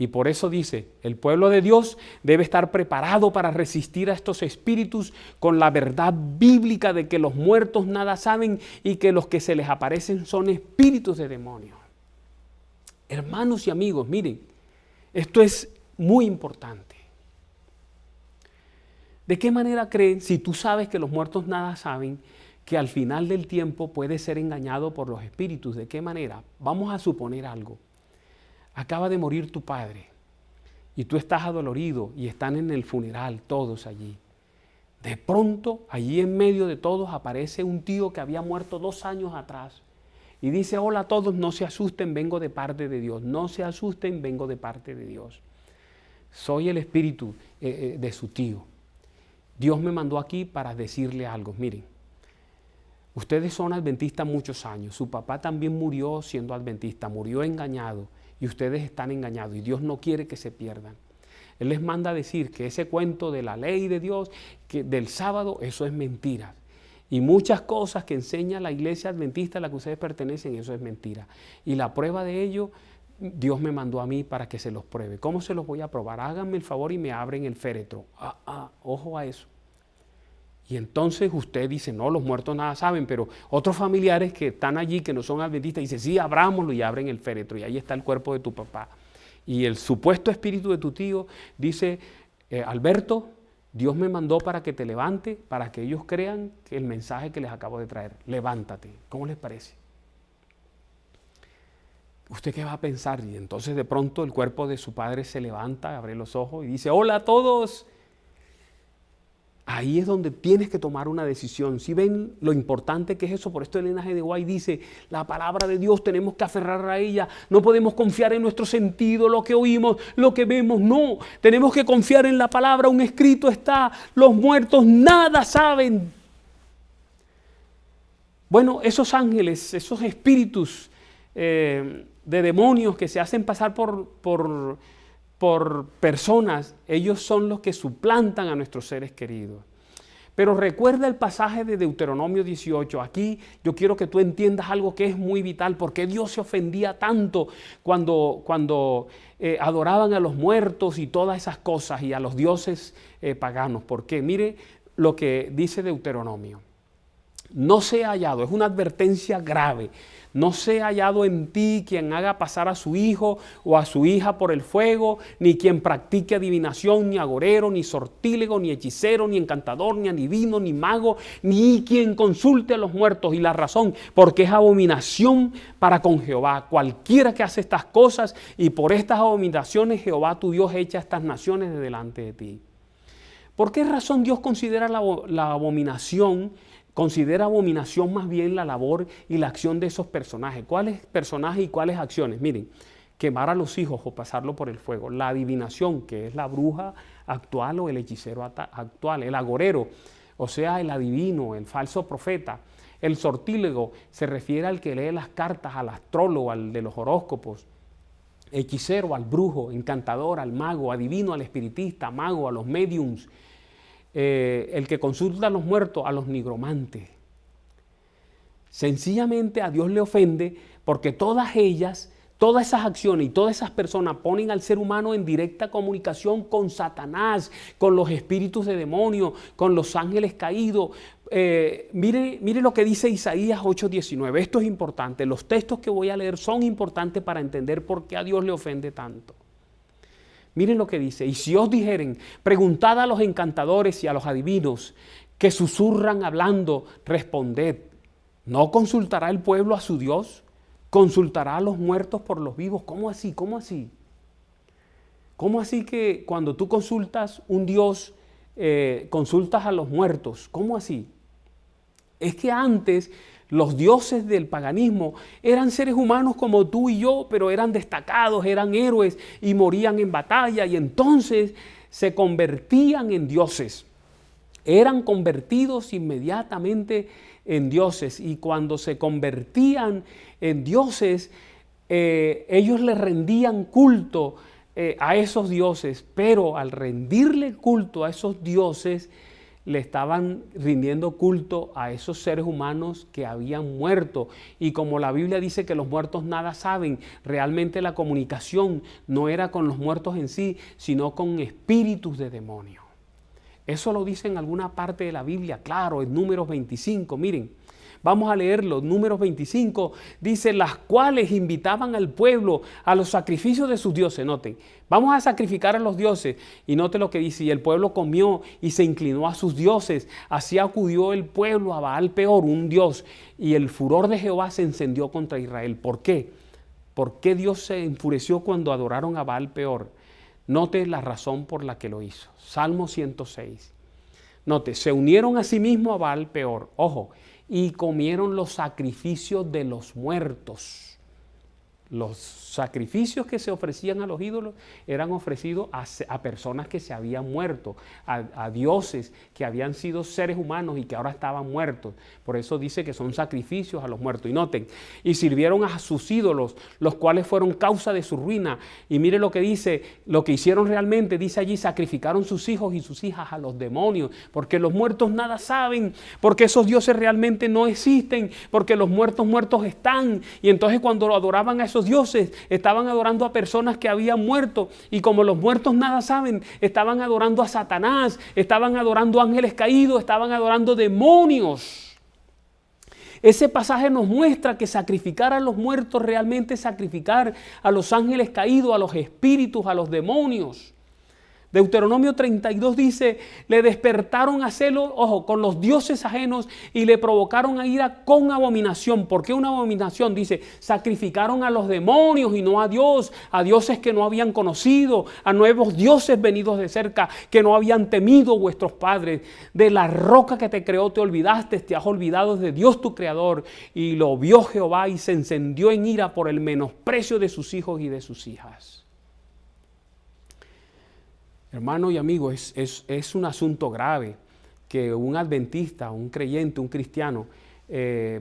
[SPEAKER 2] Y por eso dice, el pueblo de Dios debe estar preparado para resistir a estos espíritus con la verdad bíblica de que los muertos nada saben y que los que se les aparecen son espíritus de demonios. Hermanos y amigos, miren, esto es muy importante. ¿De qué manera creen, si tú sabes que los muertos nada saben, que al final del tiempo puedes ser engañado por los espíritus? ¿De qué manera? Vamos a suponer algo. Acaba de morir tu padre y tú estás adolorido y están en el funeral todos allí. De pronto, allí en medio de todos aparece un tío que había muerto 2 años atrás y dice, hola a todos, no se asusten, vengo de parte de Dios. No se asusten, vengo de parte de Dios. Soy el espíritu de su tío. Dios me mandó aquí para decirle algo. Miren, ustedes son adventistas muchos años. Su papá también murió siendo adventista, murió engañado. Y ustedes están engañados y Dios no quiere que se pierdan. Él les manda a decir que ese cuento de la ley de Dios, que del sábado, eso es mentira. Y muchas cosas que enseña la iglesia adventista a la que ustedes pertenecen, eso es mentira. Y la prueba de ello, Dios me mandó a mí para que se los pruebe. ¿Cómo se los voy a probar? Háganme el favor y me abren el féretro. Ojo a eso. Y entonces usted dice, no, los muertos nada saben, pero otros familiares que están allí, que no son adventistas, dicen, sí, abrámoslo y abren el féretro y ahí está el cuerpo de tu papá. Y el supuesto espíritu de tu tío dice, Alberto, Dios me mandó para que te levante, para que ellos crean que el mensaje que les acabo de traer, levántate. ¿Cómo les parece? ¿Usted qué va a pensar? Y entonces de pronto el cuerpo de su padre se levanta, abre los ojos y dice, hola a todos. Ahí es donde tienes que tomar una decisión. Si ven lo importante que es eso, por esto Elena G. de White dice, la palabra de Dios tenemos que aferrar a ella, no podemos confiar en nuestro sentido, lo que oímos, lo que vemos, no, tenemos que confiar en la palabra, un escrito está, los muertos nada saben. Bueno, esos ángeles, esos espíritus de demonios que se hacen pasar por personas, ellos son los que suplantan a nuestros seres queridos. Pero recuerda el pasaje de Deuteronomio 18. Aquí yo quiero que tú entiendas algo que es muy vital. ¿Por qué Dios se ofendía tanto cuando adoraban a los muertos y todas esas cosas y a los dioses paganos? ¿Por qué? Mire lo que dice Deuteronomio. No sea hallado, es una advertencia grave. No sea hallado en ti quien haga pasar a su hijo o a su hija por el fuego, ni quien practique adivinación, ni agorero, ni sortílego, ni hechicero, ni encantador, ni adivino, ni mago, ni quien consulte a los muertos. Y la razón, porque es abominación para con Jehová. Cualquiera que hace estas cosas, y por estas abominaciones Jehová tu Dios echa estas naciones de delante de ti. ¿Por qué razón Dios considera la abominación? Considera abominación más bien la labor y la acción de esos personajes. ¿Cuáles personajes y cuáles acciones? Miren, quemar a los hijos o pasarlo por el fuego. La adivinación, que es la bruja actual o el hechicero actual. El agorero, o sea, el adivino, el falso profeta. El sortílego se refiere al que lee las cartas, al astrólogo, al de los horóscopos. Hechicero, al brujo, encantador, al mago, adivino, al espiritista, mago, a los mediums. El que consulta a los muertos, a los nigromantes. Sencillamente a Dios le ofende porque todas esas acciones y todas esas personas ponen al ser humano en directa comunicación con Satanás, con los espíritus de demonio, con los ángeles caídos. Mire lo que dice Isaías 8:19. Esto es importante. Los textos que voy a leer son importantes para entender por qué a Dios le ofende tanto. Miren lo que dice, y si os dijeren, preguntad a los encantadores y a los adivinos que susurran hablando, responded, ¿no consultará el pueblo a su Dios? ¿Consultará a los muertos por los vivos? ¿Cómo así? ¿Cómo así? ¿Cómo así que cuando tú consultas un Dios, consultas a los muertos? ¿Cómo así? Es que antes los dioses del paganismo eran seres humanos como tú y yo, pero eran destacados, eran héroes y morían en batalla y entonces se convertían en dioses. Eran convertidos inmediatamente en dioses y cuando se convertían en dioses, ellos le rendían culto a esos dioses, pero al rendirle culto a esos dioses, le estaban rindiendo culto a esos seres humanos que habían muerto. Y como la Biblia dice que los muertos nada saben, realmente la comunicación no era con los muertos en sí, sino con espíritus de demonio. Eso lo dice en alguna parte de la Biblia, claro, en Números 25, miren. Vamos a leerlo, Números 25, dice, las cuales invitaban al pueblo a los sacrificios de sus dioses. Noten, vamos a sacrificar a los dioses. Y note lo que dice, y el pueblo comió y se inclinó a sus dioses. Así acudió el pueblo a Baal Peor, un dios. Y el furor de Jehová se encendió contra Israel. ¿Por qué? ¿Por qué Dios se enfureció cuando adoraron a Baal Peor? Note la razón por la que lo hizo. Salmo 106. Note, se unieron a sí mismos a Baal Peor. Ojo, y comieron los sacrificios de los muertos. Los sacrificios que se ofrecían a los ídolos eran ofrecidos a personas que se habían muerto, a dioses que habían sido seres humanos y que ahora estaban muertos. Por eso dice que son sacrificios a los muertos. Y noten, y sirvieron a sus ídolos, los cuales fueron causa de su ruina. Y mire lo que dice, lo que hicieron realmente, dice allí, sacrificaron sus hijos y sus hijas a los demonios, porque los muertos nada saben, porque esos dioses realmente no existen, porque los muertos están. Y entonces cuando adoraban a esos dioses, estaban adorando a personas que habían muerto, y como los muertos nada saben, estaban adorando a Satanás, estaban adorando ángeles caídos, estaban adorando demonios. Ese pasaje nos muestra que sacrificar a los muertos realmente es sacrificar a los ángeles caídos, a los espíritus, a los demonios. Deuteronomio 32 dice, le despertaron a celo, ojo, con los dioses ajenos y le provocaron a ira con abominación. ¿Por qué una abominación? Dice, sacrificaron a los demonios y no a Dios, a dioses que no habían conocido, a nuevos dioses venidos de cerca, que no habían temido vuestros padres. De la roca que te creó te olvidaste, te has olvidado de Dios tu creador. Y lo vio Jehová y se encendió en ira por el menosprecio de sus hijos y de sus hijas. Hermano y amigo, es un asunto grave que un adventista, un creyente, un cristiano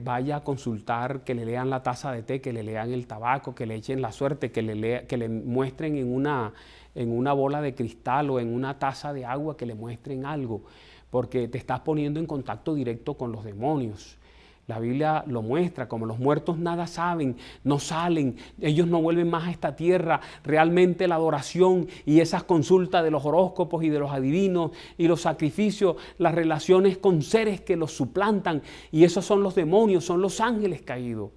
[SPEAKER 2] vaya a consultar, que le lean la taza de té, que le lean el tabaco, que le echen la suerte, que le muestren en una bola de cristal o en una taza de agua, que le muestren algo, porque te estás poniendo en contacto directo con los demonios. La Biblia lo muestra, como los muertos nada saben, no salen, ellos no vuelven más a esta tierra. Realmente la adoración y esas consultas de los horóscopos y de los adivinos y los sacrificios, las relaciones con seres que los suplantan, y esos son los demonios, son los ángeles caídos.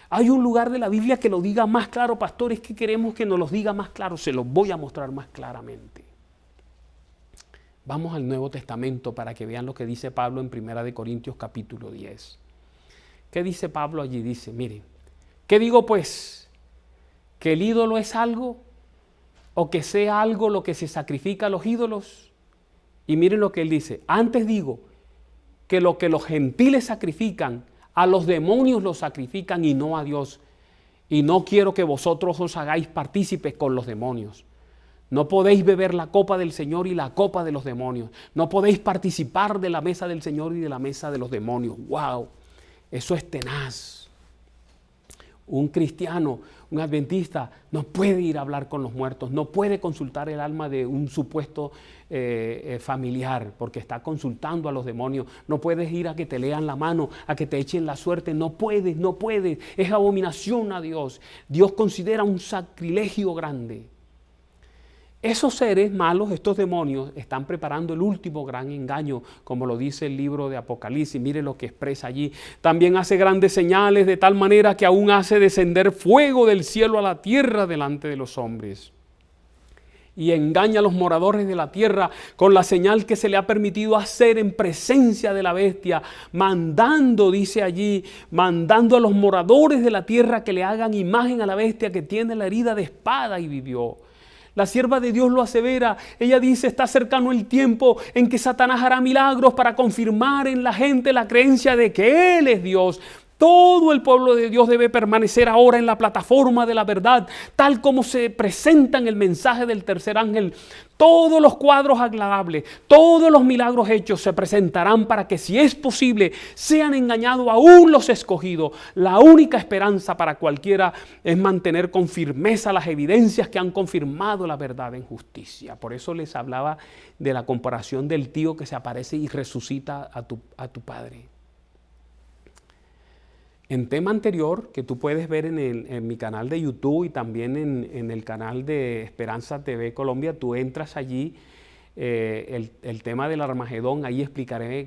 [SPEAKER 2] Hay un lugar de la Biblia que lo diga más claro, pastor, es que queremos que nos lo diga más claro, se los voy a mostrar más claramente. Vamos al Nuevo Testamento para que vean lo que dice Pablo en 1 Corintios capítulo 10. ¿Qué dice Pablo allí? Dice, miren, ¿qué digo pues? ¿Que el ídolo es algo? ¿O que sea algo lo que se sacrifica a los ídolos? Y miren lo que él dice, antes digo que lo que los gentiles sacrifican, a los demonios los sacrifican y no a Dios. Y no quiero que vosotros os hagáis partícipes con los demonios. No podéis beber la copa del Señor y la copa de los demonios. No podéis participar de la mesa del Señor y de la mesa de los demonios. ¡Wow! Eso es tenaz. Un cristiano, un adventista, no puede ir a hablar con los muertos, no puede consultar el alma de un supuesto familiar, porque está consultando a los demonios. No puedes ir a que te lean la mano, a que te echen la suerte. No puedes. Es abominación a Dios. Dios considera un sacrilegio grande. Esos seres malos, estos demonios, están preparando el último gran engaño, como lo dice el libro de Apocalipsis. Mire lo que expresa allí. También hace grandes señales, de tal manera que aún hace descender fuego del cielo a la tierra delante de los hombres. Y engaña a los moradores de la tierra con la señal que se le ha permitido hacer en presencia de la bestia, mandando, dice allí, mandando a los moradores de la tierra que le hagan imagen a la bestia que tiene la herida de espada y vivió. La sierva de Dios lo asevera. Ella dice, está cercano el tiempo en que Satanás hará milagros para confirmar en la gente la creencia de que Él es Dios. Todo el pueblo de Dios debe permanecer ahora en la plataforma de la verdad, tal como se presenta en el mensaje del tercer ángel. Todos los cuadros agradables, todos los milagros hechos se presentarán para que, si es posible, sean engañados aún los escogidos. La única esperanza para cualquiera es mantener con firmeza las evidencias que han confirmado la verdad en justicia. Por eso les hablaba de la comparación del tío que se aparece y resucita a tu padre. En tema anterior, que tú puedes ver en mi canal de YouTube y también en el canal de Esperanza TV Colombia, tú entras allí, el tema del Armagedón, ahí explicaré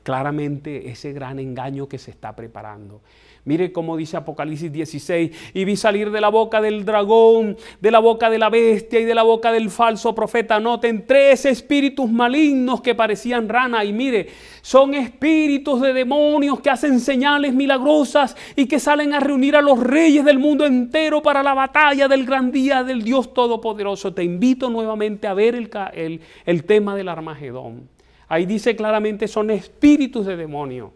[SPEAKER 2] claramente ese gran engaño que se está preparando. Mire cómo dice Apocalipsis 16, y vi salir de la boca del dragón, de la boca de la bestia y de la boca del falso profeta. Noten, 3 espíritus malignos que parecían rana, y mire, son espíritus de demonios que hacen señales milagrosas y que salen a reunir a los reyes del mundo entero para la batalla del gran día del Dios Todopoderoso. Te invito nuevamente a ver el tema del Armagedón. Ahí dice claramente, son espíritus de demonios.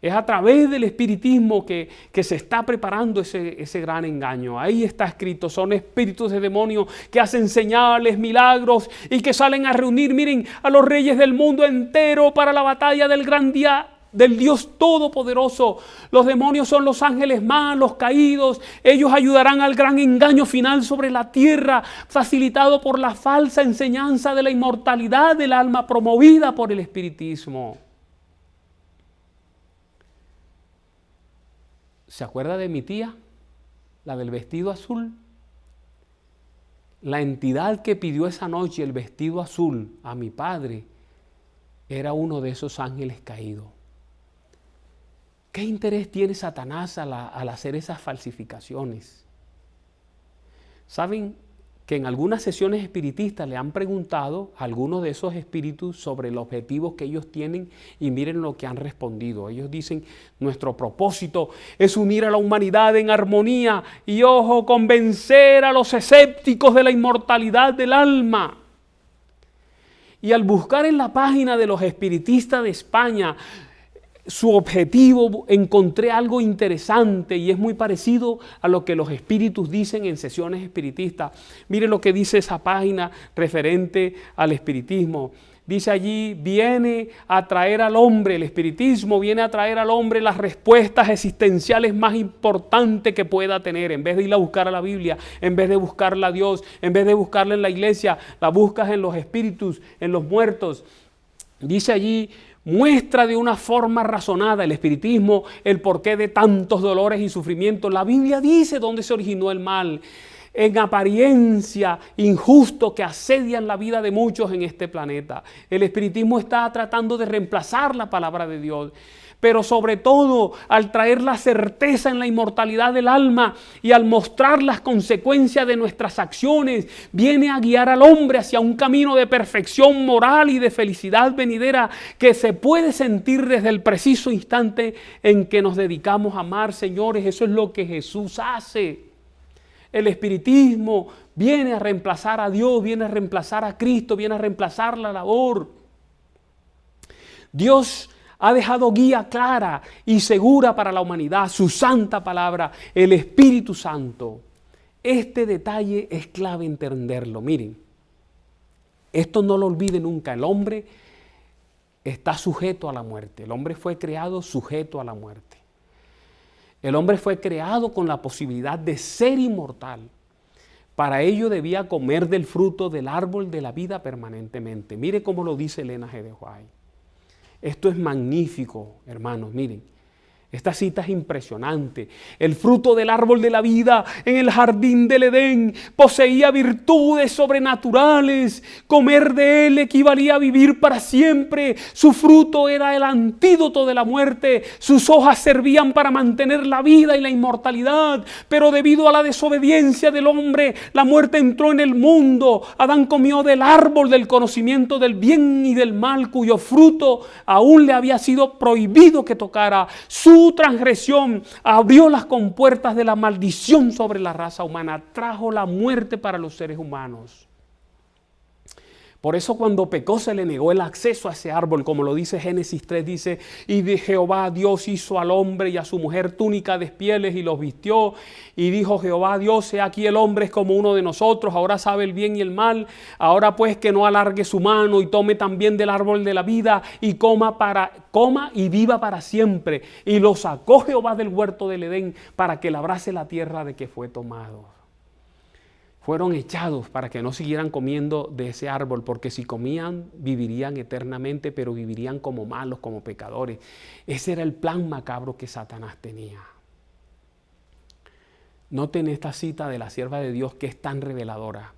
[SPEAKER 2] Es a través del espiritismo que se está preparando ese gran engaño. Ahí está escrito, son espíritus de demonios que hacen señales, milagros y que salen a reunir, miren, a los reyes del mundo entero para la batalla del gran día del Dios Todopoderoso. Los demonios son los ángeles malos, caídos. Ellos ayudarán al gran engaño final sobre la tierra, facilitado por la falsa enseñanza de la inmortalidad del alma promovida por el espiritismo. ¿Se acuerda de mi tía? La del vestido azul. La entidad que pidió esa noche el vestido azul a mi padre era uno de esos ángeles caídos. ¿Qué interés tiene Satanás al hacer esas falsificaciones? ¿Saben? que en algunas sesiones espiritistas le han preguntado a algunos de esos espíritus sobre el objetivo que ellos tienen y miren lo que han respondido. Ellos dicen, nuestro propósito es unir a la humanidad en armonía y, ojo, convencer a los escépticos de la inmortalidad del alma. Y al buscar en la página de los espiritistas de España su objetivo, encontré algo interesante y es muy parecido a lo que los espíritus dicen en sesiones espiritistas. Mire lo que dice esa página referente al espiritismo. Dice allí, viene a traer al hombre, el espiritismo viene a traer al hombre las respuestas existenciales más importantes que pueda tener. En vez de ir a buscar a la Biblia, en vez de buscarla a Dios, en vez de buscarla en la iglesia, la buscas en los espíritus, en los muertos. Dice allí, muestra de una forma razonada el espiritismo el porqué de tantos dolores y sufrimientos. La Biblia dice dónde se originó el mal, en apariencia injusto que asedian la vida de muchos en este planeta. El espiritismo está tratando de reemplazar la palabra de Dios, pero sobre todo al traer la certeza en la inmortalidad del alma y al mostrar las consecuencias de nuestras acciones, viene a guiar al hombre hacia un camino de perfección moral y de felicidad venidera que se puede sentir desde el preciso instante en que nos dedicamos a amar. Señores, eso es lo que Jesús hace. El espiritismo viene a reemplazar a Dios, viene a reemplazar a Cristo, viene a reemplazar la labor. Dios ha dejado guía clara y segura para la humanidad, su santa palabra, el Espíritu Santo. Este detalle es clave entenderlo. Miren, esto no lo olviden nunca. El hombre está sujeto a la muerte. El hombre fue creado sujeto a la muerte. El hombre fue creado con la posibilidad de ser inmortal. Para ello debía comer del fruto del árbol de la vida permanentemente. Mire cómo lo dice Elena G. de White. Esto es magnífico, hermanos, miren. Esta cita es impresionante. El fruto del árbol de la vida en el jardín del Edén poseía virtudes sobrenaturales. Comer de él equivalía a vivir para siempre. Su fruto era el antídoto de la muerte. Sus hojas servían para mantener la vida y la inmortalidad. Pero debido a la desobediencia del hombre, la muerte entró en el mundo. Adán comió del árbol del conocimiento del bien y del mal, cuyo fruto aún le había sido prohibido que tocara. Su transgresión abrió las compuertas de la maldición sobre la raza humana, trajo la muerte para los seres humanos. Por eso cuando pecó se le negó el acceso a ese árbol, como lo dice Génesis 3, dice, y de Jehová Dios hizo al hombre y a su mujer túnica de pieles y los vistió, y dijo Jehová Dios, he aquí el hombre es como uno de nosotros, ahora sabe el bien y el mal, ahora pues que no alargue su mano y tome también del árbol de la vida y coma y viva para siempre. Y lo sacó Jehová del huerto del Edén para que labrase la tierra de que fue tomado. Fueron echados para que no siguieran comiendo de ese árbol, porque si comían vivirían eternamente, pero vivirían como malos, como pecadores. Ese era el plan macabro que Satanás tenía. Noten esta cita de la sierva de Dios que es tan reveladora.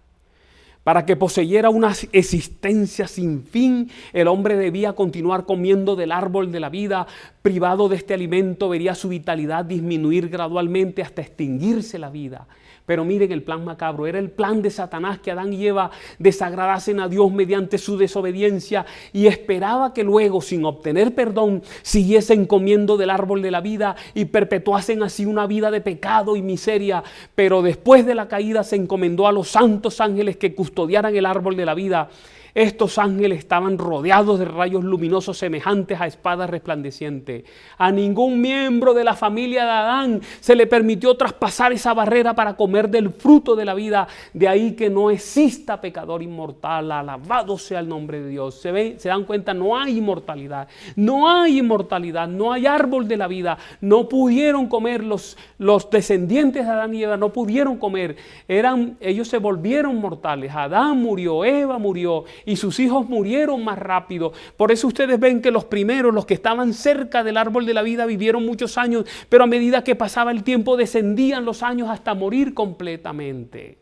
[SPEAKER 2] Para que poseyera una existencia sin fin, el hombre debía continuar comiendo del árbol de la vida. Privado de este alimento, vería su vitalidad disminuir gradualmente hasta extinguirse la vida. Pero miren el plan macabro, era el plan de Satanás que Adán y Eva desagradasen a Dios mediante su desobediencia y esperaba que luego, sin obtener perdón, siguiesen comiendo del árbol de la vida y perpetuasen así una vida de pecado y miseria. Pero después de la caída se encomendó a los santos ángeles que custodiaran el árbol de la vida. Estos ángeles estaban rodeados de rayos luminosos semejantes a espadas resplandecientes. A ningún miembro de la familia de Adán se le permitió traspasar esa barrera para comer del fruto de la vida. De ahí que no exista pecador inmortal. Alabado sea el nombre de Dios. Se dan cuenta, no hay inmortalidad. No hay inmortalidad, no hay árbol de la vida. No pudieron comer los descendientes de Adán y Eva, no pudieron comer. Ellos se volvieron mortales. Adán murió, Eva murió. Y sus hijos murieron más rápido. Por eso ustedes ven que los primeros, los que estaban cerca del árbol de la vida, vivieron muchos años, pero a medida que pasaba el tiempo descendían los años hasta morir completamente.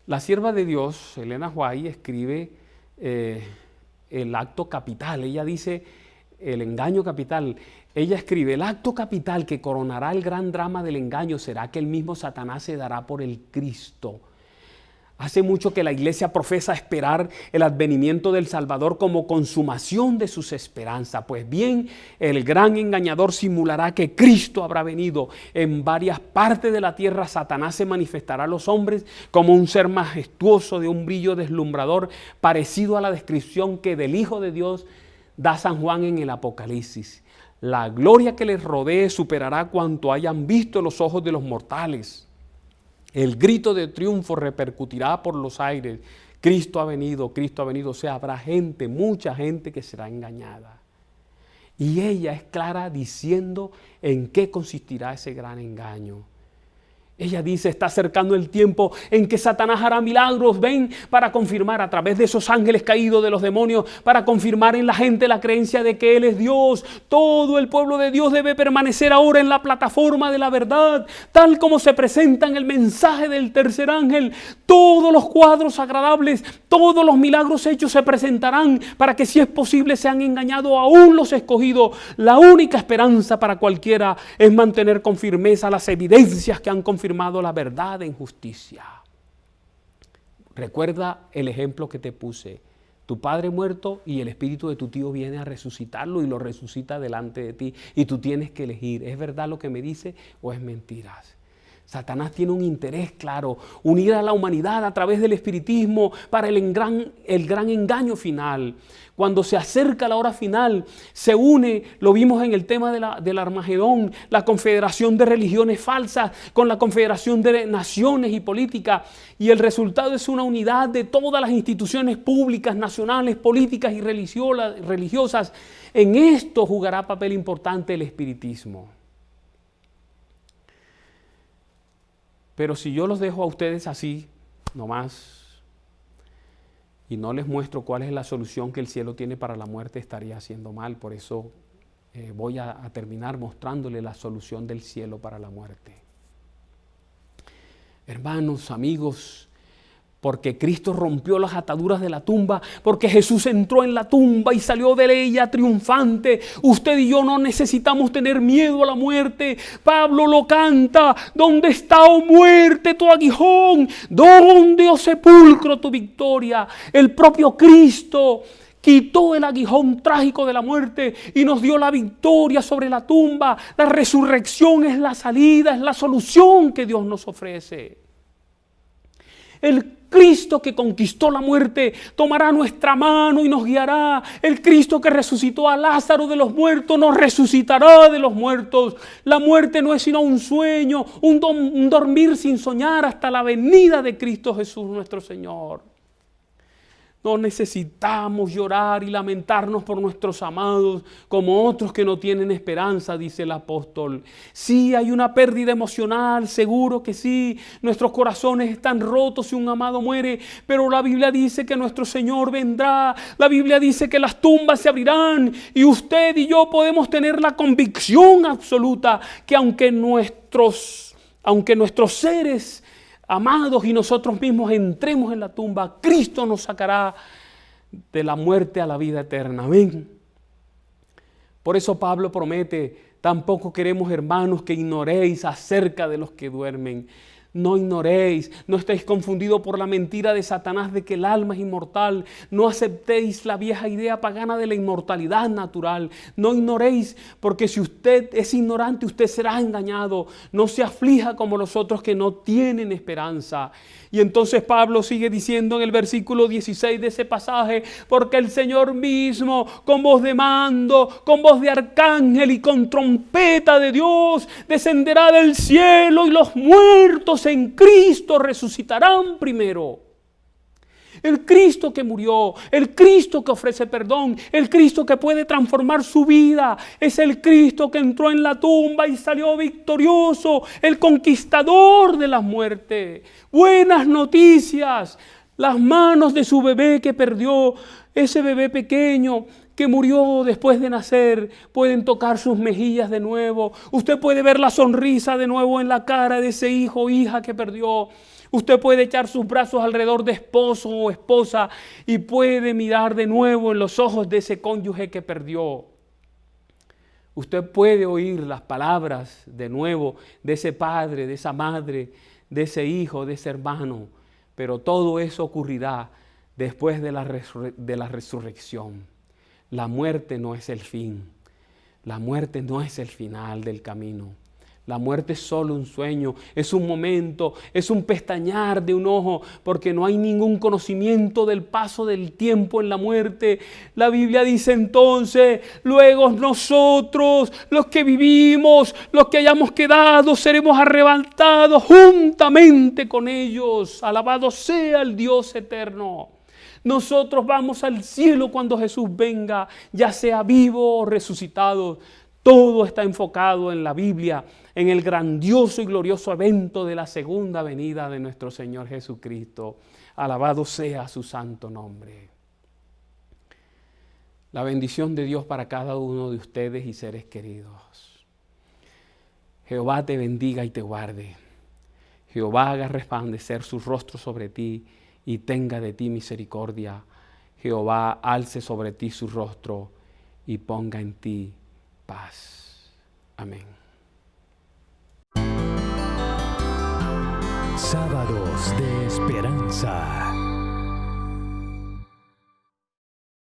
[SPEAKER 2] La sierva de Dios, Elena White, escribe el acto capital. Ella dice, El engaño capital. Ella escribe: el acto capital que coronará el gran drama del engaño será que el mismo Satanás se dará por el Cristo. Hace mucho que la iglesia profesa esperar el advenimiento del Salvador como consumación de sus esperanzas. Pues bien, el gran engañador simulará que Cristo habrá venido. En varias partes de la tierra Satanás se manifestará a los hombres como un ser majestuoso de un brillo deslumbrador, parecido a la descripción que del Hijo de Dios da San Juan en el Apocalipsis. La gloria que les rodee superará cuanto hayan visto los ojos de los mortales. El grito de triunfo repercutirá por los aires. Cristo ha venido, Cristo ha venido. O sea, habrá gente, mucha gente que será engañada. Y ella es clara diciendo en qué consistirá ese gran engaño. Ella dice: está acercando el tiempo en que Satanás hará milagros, ven, para confirmar a través de esos ángeles caídos de los demonios, para confirmar en la gente la creencia de que Él es Dios. Todo el pueblo de Dios debe permanecer ahora en la plataforma de la verdad, tal como se presenta en el mensaje del tercer ángel. Todos los cuadros agradables, todos los milagros hechos se presentarán para que, si es posible, sean engañados aún los escogidos. La única esperanza para cualquiera es mantener con firmeza las evidencias que han confirmado la verdad en justicia. Recuerda el ejemplo que te puse: tu padre muerto y el espíritu de tu tío viene a resucitarlo y lo resucita delante de ti, y tú tienes que elegir: ¿es verdad lo que me dice o es mentiras? Satanás tiene un interés claro: unir a la humanidad a través del espiritismo para el gran engaño final. Cuando se acerca la hora final, se une, lo vimos en el tema del Armagedón, la confederación de religiones falsas con la confederación de naciones y políticas, y el resultado es una unidad de todas las instituciones públicas, nacionales, políticas y religiosas. En esto jugará papel importante el espiritismo. Pero si yo los dejo a ustedes así, nomás, y no les muestro cuál es la solución que el cielo tiene para la muerte, estaría haciendo mal. Por eso voy a terminar mostrándole la solución del cielo para la muerte. Hermanos, amigos, porque Cristo rompió las ataduras de la tumba, porque Jesús entró en la tumba y salió de ella triunfante, usted y yo no necesitamos tener miedo a la muerte. Pablo lo canta: ¿dónde está, oh muerte, tu aguijón? ¿Dónde, oh sepulcro, tu victoria? El propio Cristo quitó el aguijón trágico de la muerte y nos dio la victoria sobre la tumba. La resurrección es la salida, es la solución que Dios nos ofrece. El Cristo que conquistó la muerte tomará nuestra mano y nos guiará. El Cristo que resucitó a Lázaro de los muertos nos resucitará de los muertos. La muerte no es sino un sueño, un dormir sin soñar hasta la venida de Cristo Jesús nuestro Señor. No necesitamos llorar y lamentarnos por nuestros amados como otros que no tienen esperanza, dice el apóstol. Sí, hay una pérdida emocional, seguro que sí. Nuestros corazones están rotos si un amado muere, pero la Biblia dice que nuestro Señor vendrá. La Biblia dice que las tumbas se abrirán y usted y yo podemos tener la convicción absoluta que aunque nuestros seres amados y nosotros mismos entremos en la tumba, Cristo nos sacará de la muerte a la vida eterna. Amén. Por eso Pablo promete: tampoco queremos, hermanos, que ignoréis acerca de los que duermen. No ignoréis, no estéis confundidos por la mentira de Satanás de que el alma es inmortal. No aceptéis la vieja idea pagana de la inmortalidad natural. No ignoréis, porque si usted es ignorante, usted será engañado. No se aflija como los otros que no tienen esperanza. Y entonces Pablo sigue diciendo en el versículo 16 de ese pasaje: porque el Señor mismo, con voz de mando, con voz de arcángel y con trompeta de Dios, descenderá del cielo, y los muertos en Cristo resucitarán primero. El Cristo que murió, el Cristo que ofrece perdón, el Cristo que puede transformar su vida, es el Cristo que entró en la tumba y salió victorioso, el conquistador de la muerte. Buenas noticias: las manos de su bebé que perdió, ese bebé pequeño que murió después de nacer, pueden tocar sus mejillas de nuevo. Usted puede ver la sonrisa de nuevo en la cara de ese hijo o hija que perdió. Usted puede echar sus brazos alrededor de esposo o esposa y puede mirar de nuevo en los ojos de ese cónyuge que perdió. Usted puede oír las palabras de nuevo de ese padre, de esa madre, de ese hijo, de ese hermano, pero todo eso ocurrirá después de la resurrección. La muerte no es el fin. La muerte no es el final del camino. La muerte es solo un sueño, es un momento, es un pestañear de un ojo, porque no hay ningún conocimiento del paso del tiempo en la muerte. La Biblia dice entonces, luego nosotros, los que vivimos, los que hayamos quedado, seremos arrebatados juntamente con ellos. Alabado sea el Dios eterno. Nosotros vamos al cielo cuando Jesús venga, ya sea vivo o resucitado. Todo está enfocado en la Biblia, en el grandioso y glorioso evento de la segunda venida de nuestro Señor Jesucristo. Alabado sea su santo nombre. La bendición de Dios para cada uno de ustedes y seres queridos. Jehová te bendiga y te guarde. Jehová haga resplandecer su rostro sobre ti y tenga de ti misericordia. Jehová alce sobre ti su rostro y ponga en ti paz. Amén.
[SPEAKER 1] Sábados de Esperanza.